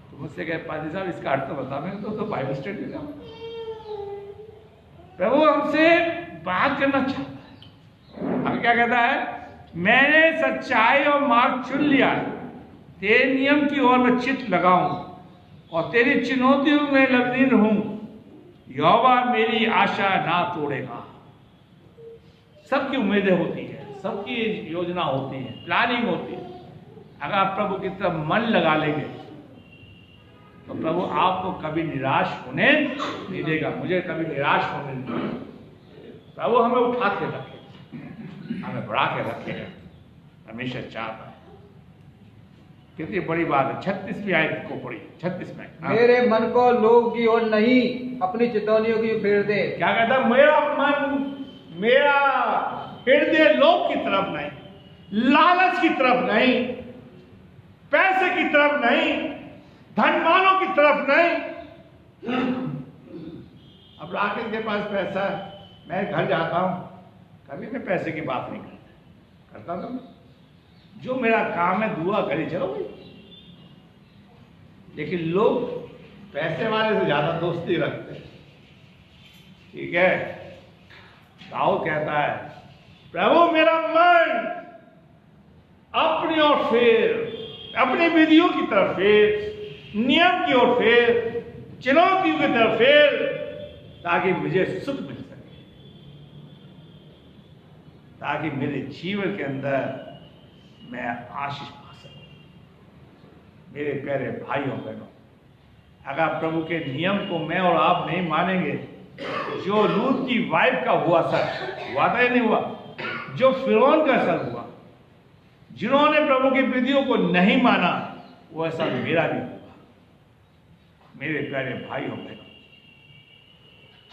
तो मुझसे कहे पादी साहब इसका अर्थ तो बता। मैंने तो बाइबल स्टडी ले प्रभु हमसे बात करना चाहता है। अब क्या कहता है, मैंने सच्चाई और मार्ग चुन लिया है, तेरे नियम की ओर मैं चित्त लगाऊं और तेरी चुनौतियों में लग्न रहूं। यहोवा मेरी आशा ना तोड़ेगा। सबकी उम्मीदें होती है, सबकी योजना होती है, प्लानिंग होती है। अगर आप प्रभु की तरफ मन लगा लेंगे तो प्रभु आपको कभी निराश होने नहीं देगा। मुझे कभी निराश होने नहीं देगा। प्रभु हमें उठा के रखे, हमें बढ़ा के रखेगा, हमेशा चाहता है। कितनी बड़ी बात है। 36वीं आयत को पढ़ी, 36 में। मेरे मन को लोभ की ओर नहीं, अपनी चितौनियों की फेर दे। क्या कहता है, मेरा मन, मेरा हृदय लोभ की तरफ नहीं, लालच की तरफ नहीं, पैसे की तरफ नहीं, धनवानों की तरफ नहीं। अब राकेश के पास पैसा है, मैं घर जाता हूं, कभी मैं पैसे की बात नहीं करता तो जो मेरा काम है दुआ करी चलो भाई। लेकिन लोग पैसे वाले से ज्यादा दोस्ती रखते हैं, ठीक है। दाऊद कहता है, प्रभु मेरा मन अपनी ओर फेर, अपनी विधियों की तरफ फेर, नियम की ओर फेर, चुनौतियों की तरफ फेर, ताकि मुझे सुख मिल सके, ताकि मेरे जीवन के अंदर मैं आशीष पा सकूं। मेरे प्यारे भाइयों बहनों, अगर प्रभु के नियम को मैं और आप नहीं मानेंगे, जो लूत की वाइफ का हुआ था या नहीं हुआ, जो फिरौन का असर हुआ, जिन्होंने प्रभु की विधियों को नहीं माना, वो ऐसा मेरा भी हुआ। मेरे प्यारे भाइयों बहनों,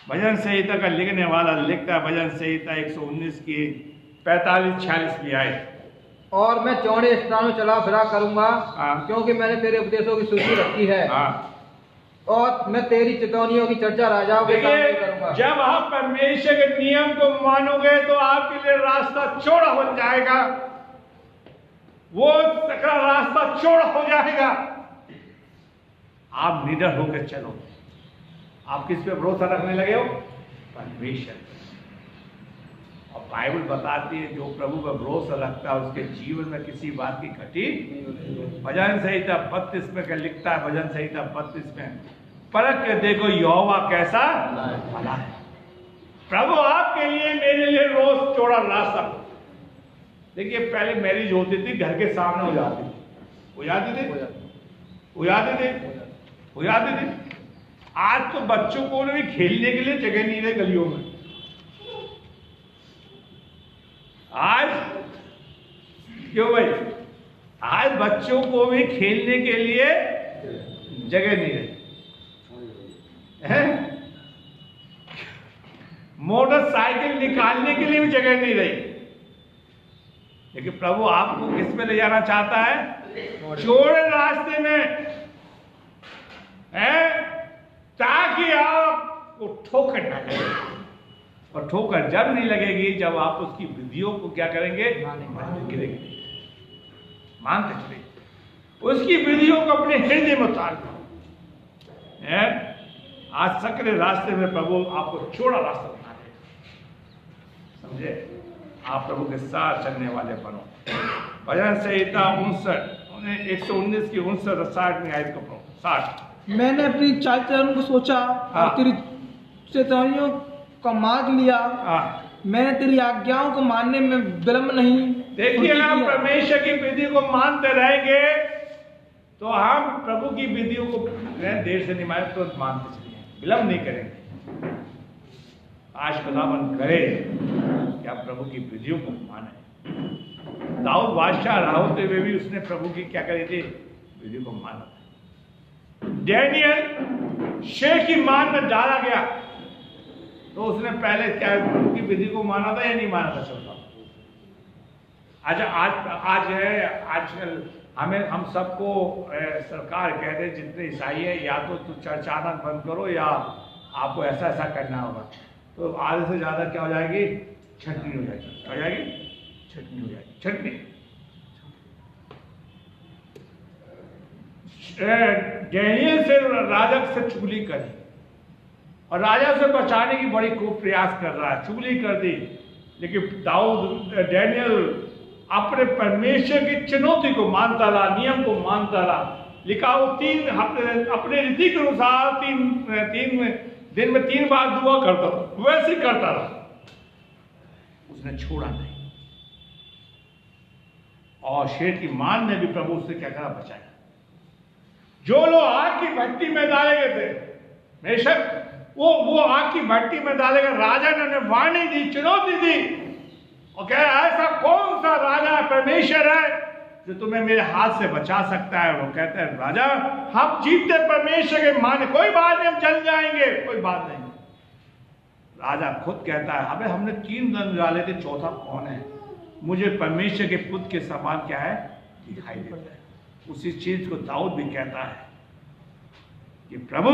भजन संहिता का लिखने वाला लिखता है, भजन संहिता 119 की 45-46 आयत, और मैं चौड़े स्थानों चला फिरा करूंगा, हाँ। क्योंकि मैंने तेरे उपदेशों की सूची रखी है। हाँ। और मैं तेरी चितौनियों की चर्चा राजाओं के सामने करूंगा। जब आप परमेश्वर के नियम को मानोगे तो आपके लिए रास्ता चौड़ा हो जाएगा, वो सकरा रास्ता चौड़ा हो जाएगा। आप निडर होकर चलो। आप किस पे भरोसा रखने लगे हो? परमेश्वर। और बाइबल बताती है जो प्रभु पर भरोसा रखता है उसके जीवन में किसी बात की घटी। भजन संहिता 32 में क्या लिखता है? भजन संहिता 32 में, परख के देखो यहोवा कैसा भला है। प्रभु आपके लिए, मेरे लिए रोज चौड़ा रास्ता। देखिए पहले मैरिज होती थी, घर के सामने हो जाती थी, हो जाती थी। आज तो बच्चों को भी खेलने के लिए जगह नहीं रही गलियों में। आज क्यों भाई? आज बच्चों को भी खेलने के लिए जगह नहीं रही है। मोटरसाइकिल निकालने के लिए भी जगह नहीं रही। लेकिन प्रभु आपको किस में ले जाना चाहता है? चौड़े रास्ते में है, ताकि आपको ठोकर ना लगे। और ठोकर जब नहीं लगेगी जब आप उसकी विधियों को क्या करेंगे? गिरेंगे, मानते चले उसकी विधियों को अपने हृदय में उतार है। आज सकरे रास्ते में प्रभु आपको चौड़ा रास्ता बना देगा, समझे? आप प्रभु के साथ चलने वाले बनो। भजन संहिता 119 की 59-60 में आयत को पढ़ो। 60, मैंने अपनी चाल चलन को सोचा हाँ। और तेरी चेतावनियों का मार्ग लिया। मैंने तेरी आज्ञाओं को मानने में विलंब नहीं। देखिए अगर हम परमेश्वर की विधि को मानते रहेंगे तो हम प्रभु की विधियों को देर से नहीं माने तो मानते चलिए, विलंब नहीं करेंगे। आज खुदावन करे कि आप प्रभु की विधियों को माने। दाऊद बादशाह रहा होते हुए भी उसने प्रभु की क्या करी थी? विधि को माना। डैनियल शेख की मान में डाला गया तो उसने पहले क्या प्रभु की विधि को माना था या नहीं माना था? चलता आज है, आजकल हम सबको सरकार कहते जितने ईसाई है या तो तू चर्च आना बंद करो या आपको ऐसा ऐसा करना होगा, तो आधे से ज़्यादा क्या हो जाएगी, छटनी हो जाएगी। क्या हो जाएगी, छटनी हो जाएगी, छटनी। डैनियल से राजा से चुगली करी और राजा से बचाने की बड़ी खूब प्रयास कर रहा है, चुगली कर दी, लेकिन डैनियल अपने परमेश्वर की चुनौती को मानता रहा, नियम को मानता रहा। लिखा वो अपने रीति के अनुसार तीन दिन में 3 बार दुआ करता था, वैसे ही करता रहा, उसने छोड़ा नहीं। और शेर की मान ने भी प्रभु उससे क्या करा, बचाया। जो लोग आग की भट्टी में डाले गए थे, बेशक वो आग की भट्टी में डाले गए, राजा ने उन्हें वार्निंग दी, चुनौती दी और कह ऐसा कौन सा राजा परमेश्वर है जो तुम्हें मेरे हाथ से बचा सकता है। वो कहते हैं राजा हम जीते परमेश्वर के माने, कोई बात नहीं, हम चल जाएंगे, कोई बात नहीं। राजा खुद कहता है अबे हमने 3 दंड डाले थे, चौथा कौन है, मुझे परमेश्वर के पुत्र के समान क्या है, दिखाई देता है। उसी चीज को दाऊद भी कहता है कि प्रभु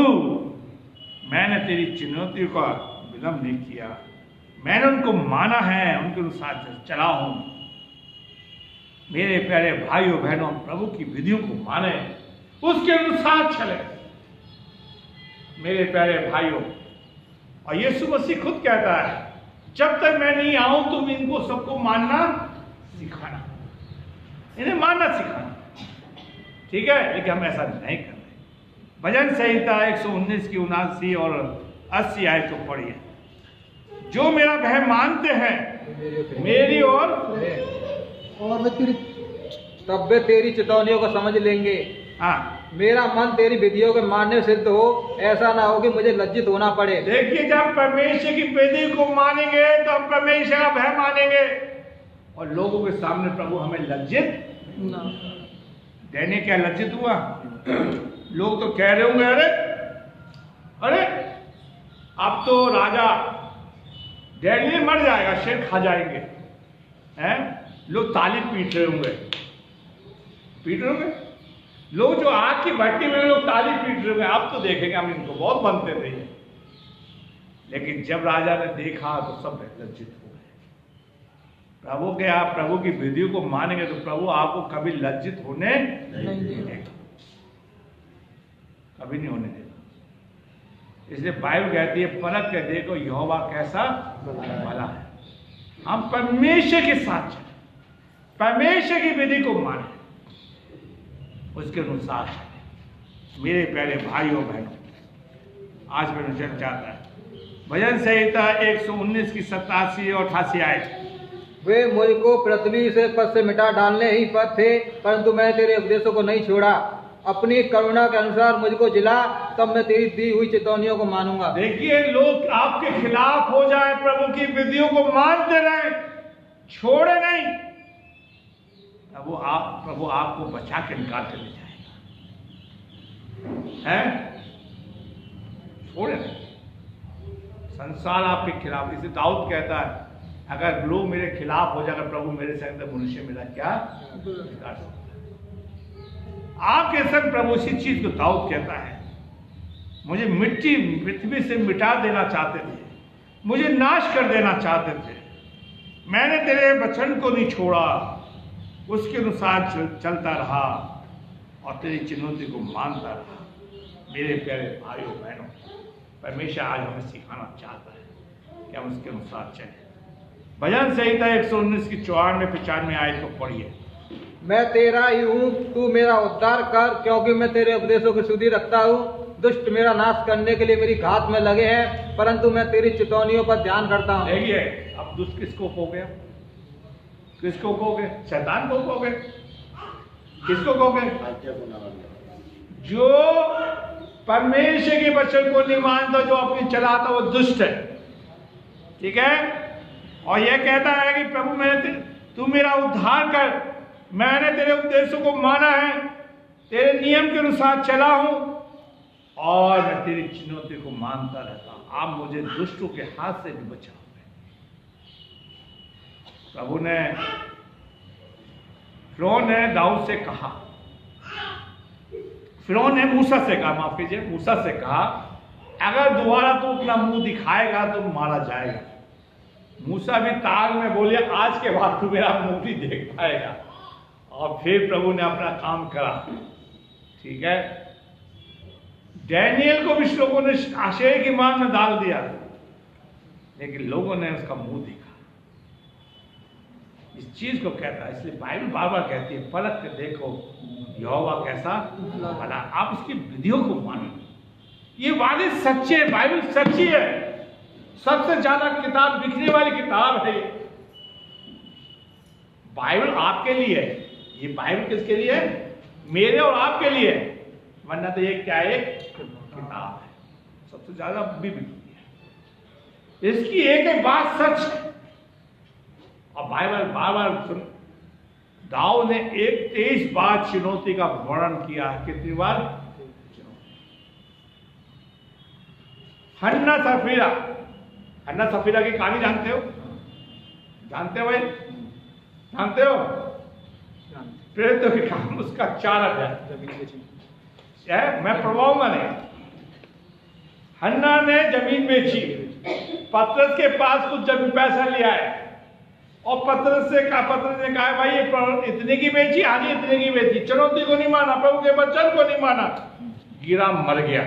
मैंने तेरी चुनौतियों का विलंब नहीं किया, मैंने उनको माना है, उनके अनुसार चला हूं। मेरे प्यारे भाइयों बहनों, प्रभु की विधियों को माने, उसके अनुसार चले मेरे प्यारे भाइयों। और यीशु मसीह खुद कहता है जब तक मैं नहीं आऊं तुम इनको सबको मानना सिखाना, इन्हें मानना सिखाना, ठीक है, लेकिन हम ऐसा नहीं कर रहे। भजन संहिता 119 की 79 और 80 आयत को पढ़िए। जो मेरा भय मानते हैं मेरी और वे तेरी तब वे तेरी चितौनियों को समझ लेंगे। हाँ, मेरा मन तेरी विधियों के मानने सिद्ध हो, ऐसा ना हो कि मुझे लज्जित होना पड़े। देखिए जब परमेश्वर की विधि को मानेंगे तो हम परमेश्वर का भय मानेंगे और लोगों के सामने प्रभु हमें लज्जित ना। देने। क्या लज्जित हुआ, लोग तो कह रहे होंगे अरे अब तो राजा डैनियल मर जाएगा, शेर खा जाएंगे, हैं? लोग ताली पीट रहे होंगे, लोग जो आग की भट्टी में लोग ताली पीट रहे होंगे, अब तो देखेंगे हम इनको बहुत बनते थे। लेकिन जब राजा ने देखा तो सब लज्जित हो गए। प्रभु के आप प्रभु की विधियों को मानेंगे तो प्रभु आपको कभी लज्जित होने नहीं देगा, कभी नहीं होने देगा। इसलिए बाइबल कहती है परख के देखो यहोवा कैसा भला है। हम परमेश्वर के साथ चले, परमेश्वर की विधि को माने, उसके अनुसार चले। मेरे प्यारे भाइयों बहनों, आज मैं वचन चाहता है भजन संहिता 119 की 87 और 88 आयत। वे मुझको पृथ्वी से पद से मिटा डालने ही पर थे, परंतु मैं तेरे उपदेशों को नहीं छोड़ा। अपनी करुणा के अनुसार मुझको जिला, तब मैं तेरी दी हुई चितौनियों को मानूंगा। देखिए लोग आपके खिलाफ हो जाए, प्रभु की विधियों को मानते रहे, छोड़े नहीं, प्रभु आपको बचा के निकाल कर ले जाएगा, हैं? छोड़े नहीं। संसार आपके खिलाफ, इसे दाऊद कहता है अगर लोग मेरे खिलाफ हो जाएगा, प्रभु मेरे संग मनुष्य मेरा क्या बिगाड़ सकता है। आपके संग प्रभु इसी चीज को दाऊद कहता है, मुझे मिट्टी पृथ्वी से मिटा देना चाहते थे, मुझे नाश कर देना चाहते थे, मैंने तेरे वचन को नहीं छोड़ा, उसके अनुसार चलता रहा और तेरी चुनौती को मानता रहा। मेरे प्यारे भाइयों बहनों, परमेश्वर आज हमें सिखाना चाहता है कि हम उसके अनुसार चलें। भजन संहिता 119 की 94-95 आयत को पढ़िए। मैं तेरा ही हूँ, तू मेरा उद्धार कर, क्योंकि मैं तेरे उपदेशों की सुधि रखता हूँ। दुष्ट मेरा नाश करने के लिए मेरी घात में लगे हैं, परंतु मैं तेरी चितौनियों पर ध्यान करता हूँ। देखिए अब दुष्ट किसको कहोगे, किसको कहोगे? शैतान को कहोगे? किसको कहोगे? जो परमेश्वर के वचन को नहीं मानता, जो अपनी चलाता, वो दुष्ट है, ठीक है। और यह कहता है कि प्रभु तू मेरा उद्धार कर, मैंने तेरे उपदेशों को माना है, तेरे नियम के अनुसार चला हूं और मैं तेरी चुनौती को मानता रहता हूं। आप मुझे दुष्टों के हाथ से भी बचाओगे। प्रभु ने फिरौन ने दाऊद से कहा, फिरौन ने मूसा से कहा, माफ कीजिए, मूसा से कहा अगर दोबारा तू अपना मुंह दिखाएगा तो मारा जाएगा। मूसा भी ताल में बोले आज के बाद तू मेरा मुंह नहीं देख पाएगा। और फिर प्रभु ने अपना काम करा। ठीक है, डैनियल को भी लोगों ने आश्चर्य की मार में डाल दिया, लेकिन लोगों ने उसका मुंह देखा। इस चीज को कहता है, इसलिए बाइबल बार बार कहती है पलट के देखो यहोवा कैसा भला, आप उसकी विधियों को मानो। ये वादे सच्चे है, बाइबल सच्ची है, सबसे ज्यादा किताब बिकने वाली किताब है। बाइबल आपके लिए है, ये बाइबल किसके लिए है? मेरे और आपके लिए है, वरना तो ये क्या है? किताब है, सबसे ज्यादा भी बिकती है। इसकी एक एक बात सच है। और बाइबल बार बार सुन, दाऊद ने 23 बार चुनौती का वर्णन किया। कितनी बार? हन्ना सफीरा, हन्ना सफीरा की कहानी जानते हो? जानते हो भाई? जानते हो? प्रेरितों के काम उसका 4 अध्याय, मैं पढ़वाऊंगा नहीं। हन्ना ने जमीन बेची, पतरस के पास कुछ जमीन पैसा लिया है, और पतरस ने कहा भाई ये इतने की बेची, हाँ जी इतने की बेची। चुनौती को नहीं माना, प्रभु के वचन को नहीं माना, गिरा मर गया।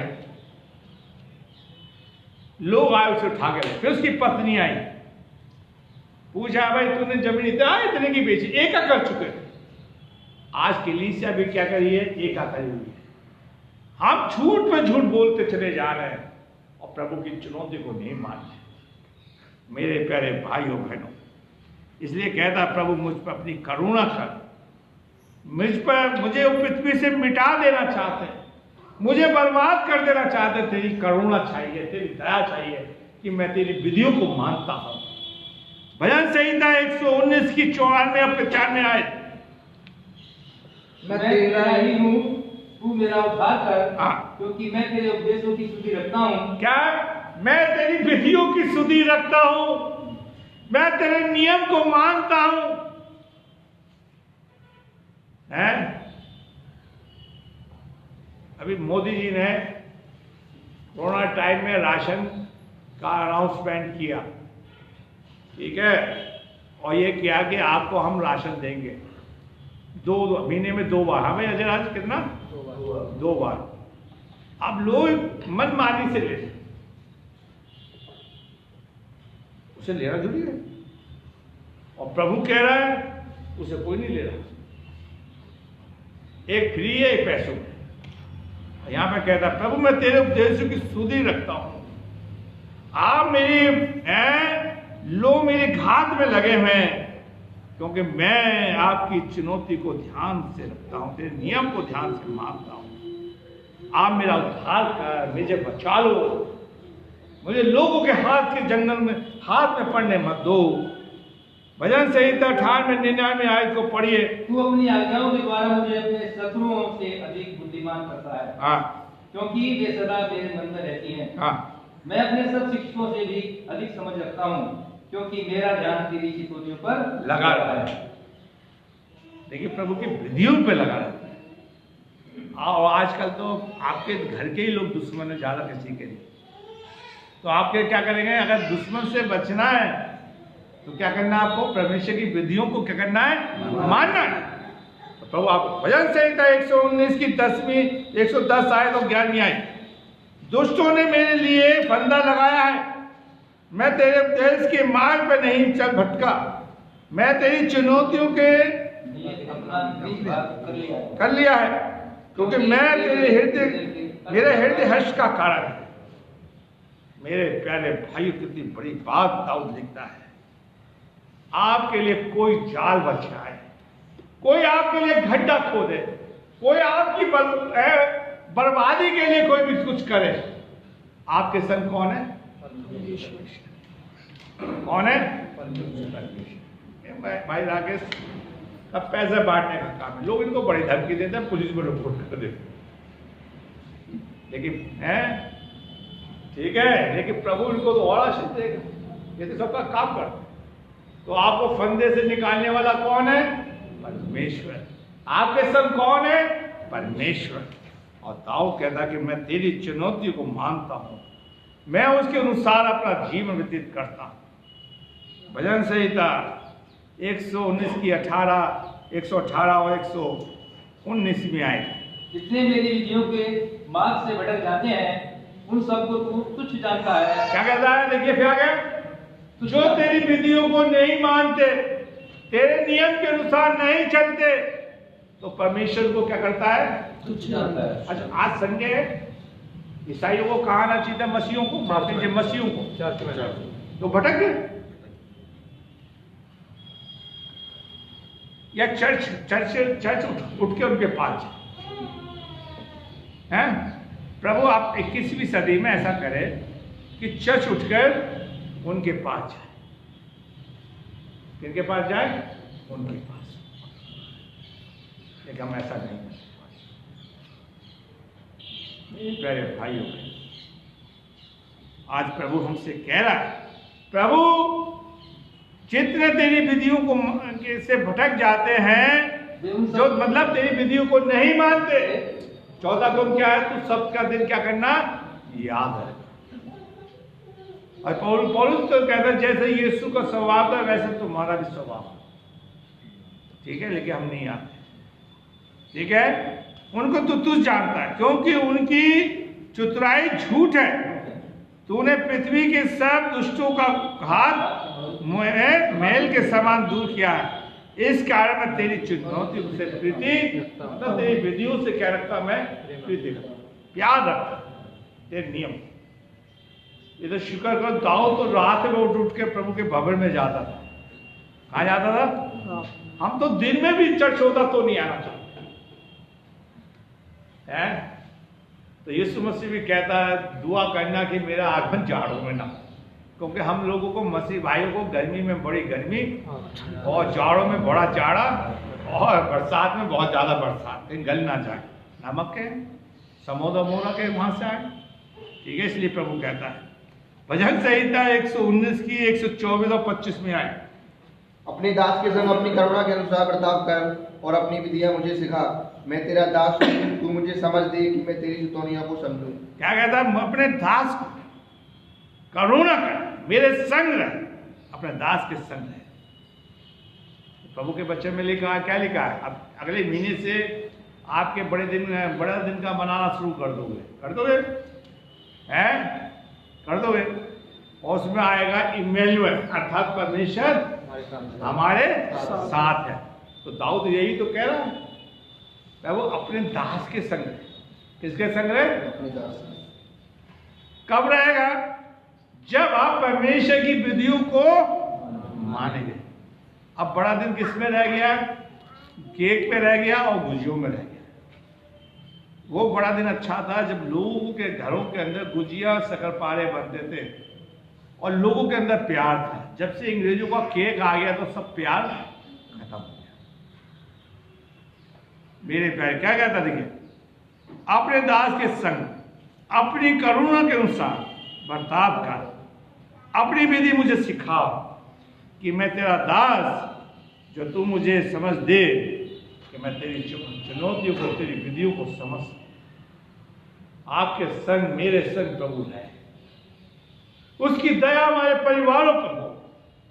लोग आए उसे उठा के ले। फिर उसकी पत्नी आई, पूछा भाई तूने जमीन इतने की बेची? एका कर चुके थे। आज कलीसिया भी क्या करी है? एका करी हुई है। हम झूठ पे झूठ बोलते चले जा रहे हैं और प्रभु की चुनौती को नहीं मानते। मेरे प्यारे भाइयों बहनों, इसलिए कहता प्रभु मुझ पर अपनी करुणा कर, मुझे पृथ्वी से मिटा देना चाहते हैं, मुझे बर्बाद कर देना चाहते। तेरी करुणा चाहिए, तेरी दया चाहिए कि मैं तेरी विधियों को मानता हूं। भजन संहिता 119 की 94 और 95 आयत, मैं तेरा ही हूँ, तू मेरा उद्धार कर, क्योंकि मैं तेरे उपदेशों की सुधि रखता हूँ। क्या? मैं तेरी विधियों की सुधि रखता हूं, मैं तेरे नियम को मानता हूं। हैं? अभी मोदी जी ने कोरोना टाइम में राशन का अनाउंसमेंट किया, ठीक है, और ये किया कि आपको हम राशन देंगे 2 महीने में 2 बार। हमें अजय आज कितना? 2 बार। अब लोग मनमानी से ले, उसे लेना जरूरी है, और प्रभु कह रहा है उसे कोई नहीं ले रहा। एक फ्री है, एक पैसों में। यहां पे कहता है प्रभु मैं तेरे उपदेशों की सुधि रखता हूं, आप लोग मेरे घात में लगे हुए हैं, क्योंकि मैं आपकी चुनौती को ध्यान से रखता हूं, तेरे नियम को ध्यान से मानता हूं। आप मेरा उद्धार कर, मुझे बचा लो, मुझे लोगों के हाथ के जंगल में हाथ में पड़ने मत दो। भजन संहिता 98 में 99 आयत को पढ़िए। तू अपनी आज्ञाओं के द्वारा मुझे अपने शत्रुओं से अधिक बुद्धिमान करता है। हाँ, क्योंकि वे सदा मेरे मन में रहती हैं। हाँ, मैं अपने सब शिक्षकों से भी अधिक समझ रखता हूँ, क्योंकि मेरा ध्यान तेरी चितौनियों पर लगा रहता है। देखिए प्रभु की विधियों पे लगा रहता है। और आजकल तो आपके घर के ही लोग दुश्मन है ज्यादा किसी के लिए, तो आपके क्या करेंगे? अगर दुश्मन से बचना है तो क्या करना है? आपको परमेश्वर की विधियों को क्या करना है? मानना है। तो प्रभु आप भजन संहिता 119 की 10वीं 110 आयत और 11वीं आयत, दुष्टों ने मेरे लिए फंदा लगाया है, मैं तेरे उपदेश के मार्ग पर नहीं चल भटका, मैं तेरी चुनौतियों के कर लिया है, क्योंकि मैं मेरे हृदय हर्ष का कारण है। मेरे प्यारे भाइयों, कितनी बड़ी बात दाऊद लिखता है। आपके लिए कोई जाल बचाए, कोई आपके लिए गड्ढा खोदे, कोई आपकी बर्बादी के लिए कोई भी कुछ करे, आपके संग कौन है? कौन है? भाई राकेश, अब पैसे बांटने का काम है। लोग इनको बड़ी धमकी देते हैं, पुलिस में रिपोर्ट कर देते, लेकिन है ठीक है, लेकिन प्रभु इनको तो और आशीष देगा, ये तो सबका काम करता है। तो आपको फंदे से निकालने वाला कौन है? परमेश्वर। आपके संग कौन है? परमेश्वर। और दाऊद कहता कि मैं तेरी चुनौती को मानता हूं, मैं उसके अनुसार अपना जीवन व्यतीत करता हूं। भजन संहिता 119 की 118 और 119 में आए। जितने मेरी विधियों के मार्ग से भटक जाते हैं उन सबको तू तुच्छ जानता है। क्या कहता है? देखिए फिर आगे, जो तेरी विधियों को नहीं मानते, तेरे नियम के अनुसार नहीं चलते, तो परमेश्वर को क्या करता है? तुच्छ जानता है। अच्छा, आज संडे है, ईसाइयों को कहा आना चाहिए था, मसीहों को, माफ कीजिए मसीहों को, तो भटक गए। या चर्च उठ के उनके पास हैं। प्रभु आप 21वीं सदी में ऐसा करें कि चर्च उठकर उनके पास जाए। किनके पास जाए? उनके पास। लेकिन हम ऐसा नहीं करते। प्यारे भाइयों, आज प्रभु हमसे कह रहा है, प्रभु जितने तेरी विधियों को से भटक जाते हैं, जो मतलब तेरी विधियों को नहीं मानते, 14 गुण क्या है? तू सबका दिन क्या करना? याद है। और पौलुस तो कहता है जैसे यीशु का स्वभाव था वैसे तुम्हारा भी स्वभाव है। ठीक है, लेकिन हम नहीं आते। ठीक है, उनको तो तू जानता है, क्योंकि उनकी चतुराई झूठ है। तूने पृथ्वी के सब दुष्टों का घात मैल के समान दूर किया है। इस कारण मैं तेरी चुनौती से प्रीति, मतलब तेरी विधियों से क्या रखता? मैं प्रीति रखता, प्यार रखता, तेरे नियम। ये तो शुक्र करो, दाऊद तो रात में उठ के प्रभु के भवन में जाता था। कहाँ जाता था? हम तो दिन में भी चर्च होता तो नहीं आना चाहते हैं। तो यीशु मसीह भी कहता है दुआ करना कि मेरा आगमन जाड़ों में ना, क्योंकि हम लोगों को, मसीह भाइयों को, गर्मी में बड़ी गर्मी और जाड़ों में बड़ा जाड़ा और बरसात में बहुत ज्यादा बरसात, कहीं गल ना जाए, नमक के समोदा मोरा के वहां से आए। ठीक है, इसलिए प्रभु कहता है भजन संहिता 119 की 124 और 25 में आए, अपने दास के संग अपनी करुणा के अनुसार बर्ताव कर और अपनी विधियां मुझे सिखा। मैं तेरा दास हूं, तू मुझे समझ दे कि मैं तेरी चितौनियों को समझूं। क्या कहता है? अपने दास को करुणा कर, मेरे संग रह, अपने दास के संग रह। प्रभु के बच्चे में लिखा है, क्या लिखा है? अब अगले महीने से आपके बड़ा दिन का बनाना शुरू कर दोगे हैं? कर दोगे। और उसमें आएगा इम्मैनुएल, अर्थात परमेश्वर हमारे साथ है। तो दाऊद यही तो कह रहा है, वो अपने दास के संग रहे। किसके संग रहे? अपने दास। कब रहेगा? जब आप परमेश्वर की विधियों को मानेंगे। अब बड़ा दिन किसमें रह गया? केक पे रह गया और गुजियों में रह गया। वो बड़ा दिन अच्छा था जब लोगों के घरों के अंदर गुजिया शक्करपारे बनते थे और लोगों के अंदर प्यार था। जब से अंग्रेजों का केक आ गया तो सब प्यार खत्म हो गया। मेरे प्यारे, क्या कहता? देखिए, अपने दास के संग अपनी करुणा के अनुसार बर्ताव कर, अपनी विधि मुझे सिखा कि मैं तेरा दास, जो तू मुझे समझ दे कि मैं तेरी चुनौतियों को, तेरी विधियों को समझ। आपके संग, मेरे संग प्रभु है। उसकी दया हमारे परिवारों पर हो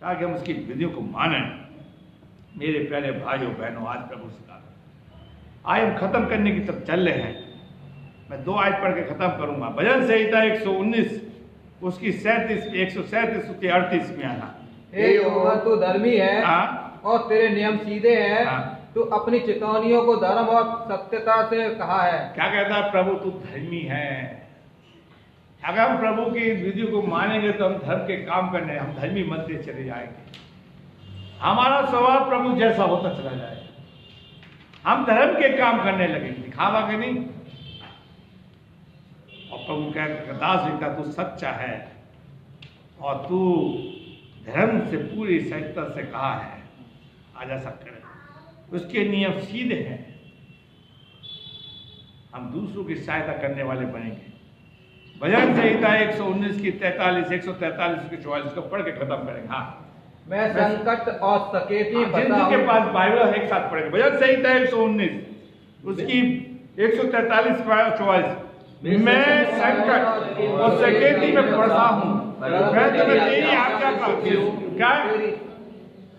ताकि हम उसकी विधियों को माने। मेरे प्यारे भाइयों बहनों, आज प्रभु से आज हम खत्म करने की तरफ चल रहे हैं। मैं 2 आयत पढ़ के खत्म करूंगा। भजन संहिता 119 उसकी 137 उसकी 38 में आना। हे यहोवा, तू धर्मी है और तेरे नियम सीधे हैं। तू अपनी चितौनियों को धर्म और सत्यता से कहा है। क्या कहता है प्रभु? तू धर्मी है। अगर हम प्रभु की विधि को मानेंगे तो हम धर्म के काम करने, हम धर्मी बनते चले जाएंगे। हमारा स्वभाव प्रभु जैसा होता चला जाएगा। हम धर्म के काम करने लगेंगे, दिखावा के नहीं। और प्रभु कहता दास लिखता, तू सच्चा है और तू धर्म से पूरी सच्चता से कहा है। आज ऐसा करें, उसके नियम सीधे हैं। हम दूसरों की सहायता करने वाले बनेंगे। भजन संहिता 119 की 43, 143 की 44 को पढ़ के खत्म करेंगे। हाँ, मैं संकट और सकेती जिनके पास बाइबल है एक साथ पढ़ेंगे। भजन संहिता 119 उसकी 143 44। मैं संकट और सकेती में पड़ा हूँ, मैं तुम्हें तेरी आज्ञा करती हूँ। क्या?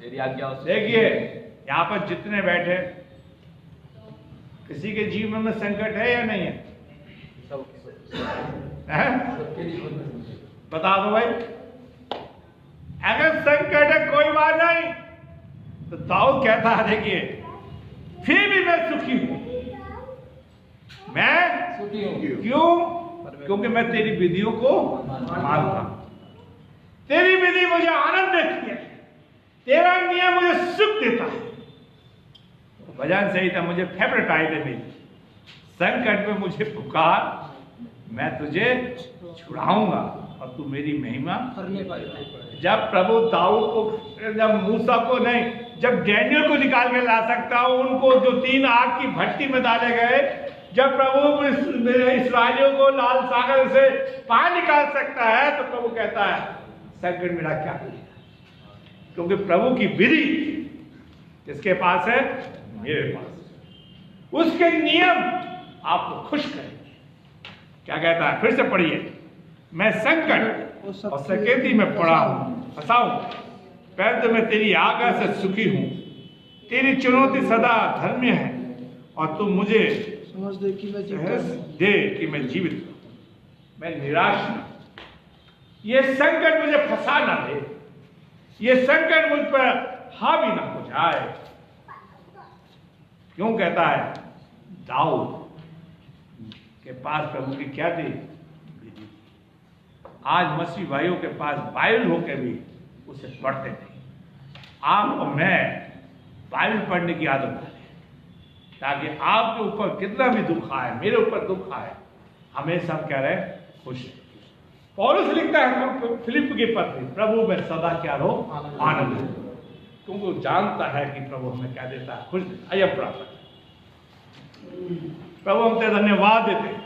तेरी आज्ञा से देखिए, यहाँ पर जितने बैठे, किसी के जीवन में संकट है या नहीं है? बता दो भाई। अगर संकट है कोई बात नहीं, तो दाऊद कहता है देखिए, फिर भी मैं सुखी हूं। मैं सुखी हूँ। क्यों? क्योंकि मैं तेरी विधियों को मानता हूं। तेरी विधि मुझे आनंद देती है, तेरा नियम मुझे सुख देता है। भजन सही था, मुझे फेवरेट आई थे मेरी, संकट में मुझे पुकार, मैं तुझे छुड़ाऊंगा और तू मेरी महिमा करने पाएगा। जब प्रभु दाऊद को, जब मूसा को नहीं, जब डैनियल को निकाल के ला सकता हो, उनको जो 3 आग की भट्टी में डाले गए, जब प्रभु इस्राएलियों को लाल सागर से पार निकाल सकता है, तो प्रभु कहता है संकट मेरा क्या करेगा? क्योंकि प्रभु की विधि किसके पास है? मेरे पास। उसके नियम आपको खुश करेंगे। क्या कहता है? फिर से पढ़िए। मैं संकट और सकेती में पड़ा हूं, फंसा हूं, परंतु मैं तेरी आज्ञा से सुखी हूं। तेरी चुनौती सदा धर्म्य है और तुम मुझे समझ दे कि मैं जीवित रहस्य हूँ। दे कि मैं जीवित हूं। मैं निराश न, ये संकट मुझे फंसा ना दे, ये संकट मुझ पर हावी ना हो जाए। क्यों कहता है? दाऊद के पास प्रभु की क्या थी? विधि। आज मसीह भाइयों के पास बाइबल होकर भी उसे पढ़ते नहीं। आप और मैं बाइबल पढ़ने की आदत डालें, ताकि आपके ऊपर कितना भी दुख आए, मेरे ऊपर दुख आए, हमेशा हम कह रहे हैं खुश हैं। पौलुस लिखता है फिलिप की पत्री, प्रभु में सदा क्या रहो? आनंद हो। क्योंकि वो जानता है कि प्रभु हमें क्या देता है? खुश। आइए प्रार्थना। प्रभु हम तेरा धन्यवाद देते हैं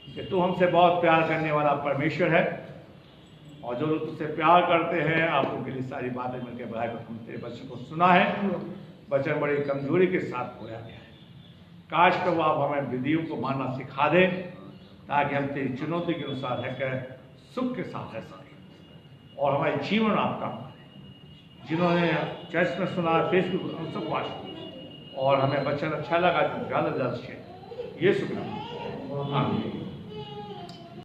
कि तू हमसे बहुत प्यार करने वाला परमेश्वर है, और जो लोग तुझसे प्यार करते हैं आप उनके लिए सारी बातें मिलकर बढ़ाए। हम तेरे वचन को सुना है, वचन बड़ी कमजोरी के साथ बोला गया है। काश प्रभु आप हमें विधियों को मानना सिखा दे, ताकि हम तेरी चुनौती के अनुसार रहकर सुख के साथ रह सकें और हमारे जीवन आपका माने। जिन्होंने चर्च में सुना, फेसबुक पर, उन सबको आशीर्वाद, और हमें वचन अच्छा लगा तो ज़्यादा से ज़्यादा शेयर। ये शुक्रिया। आमीन।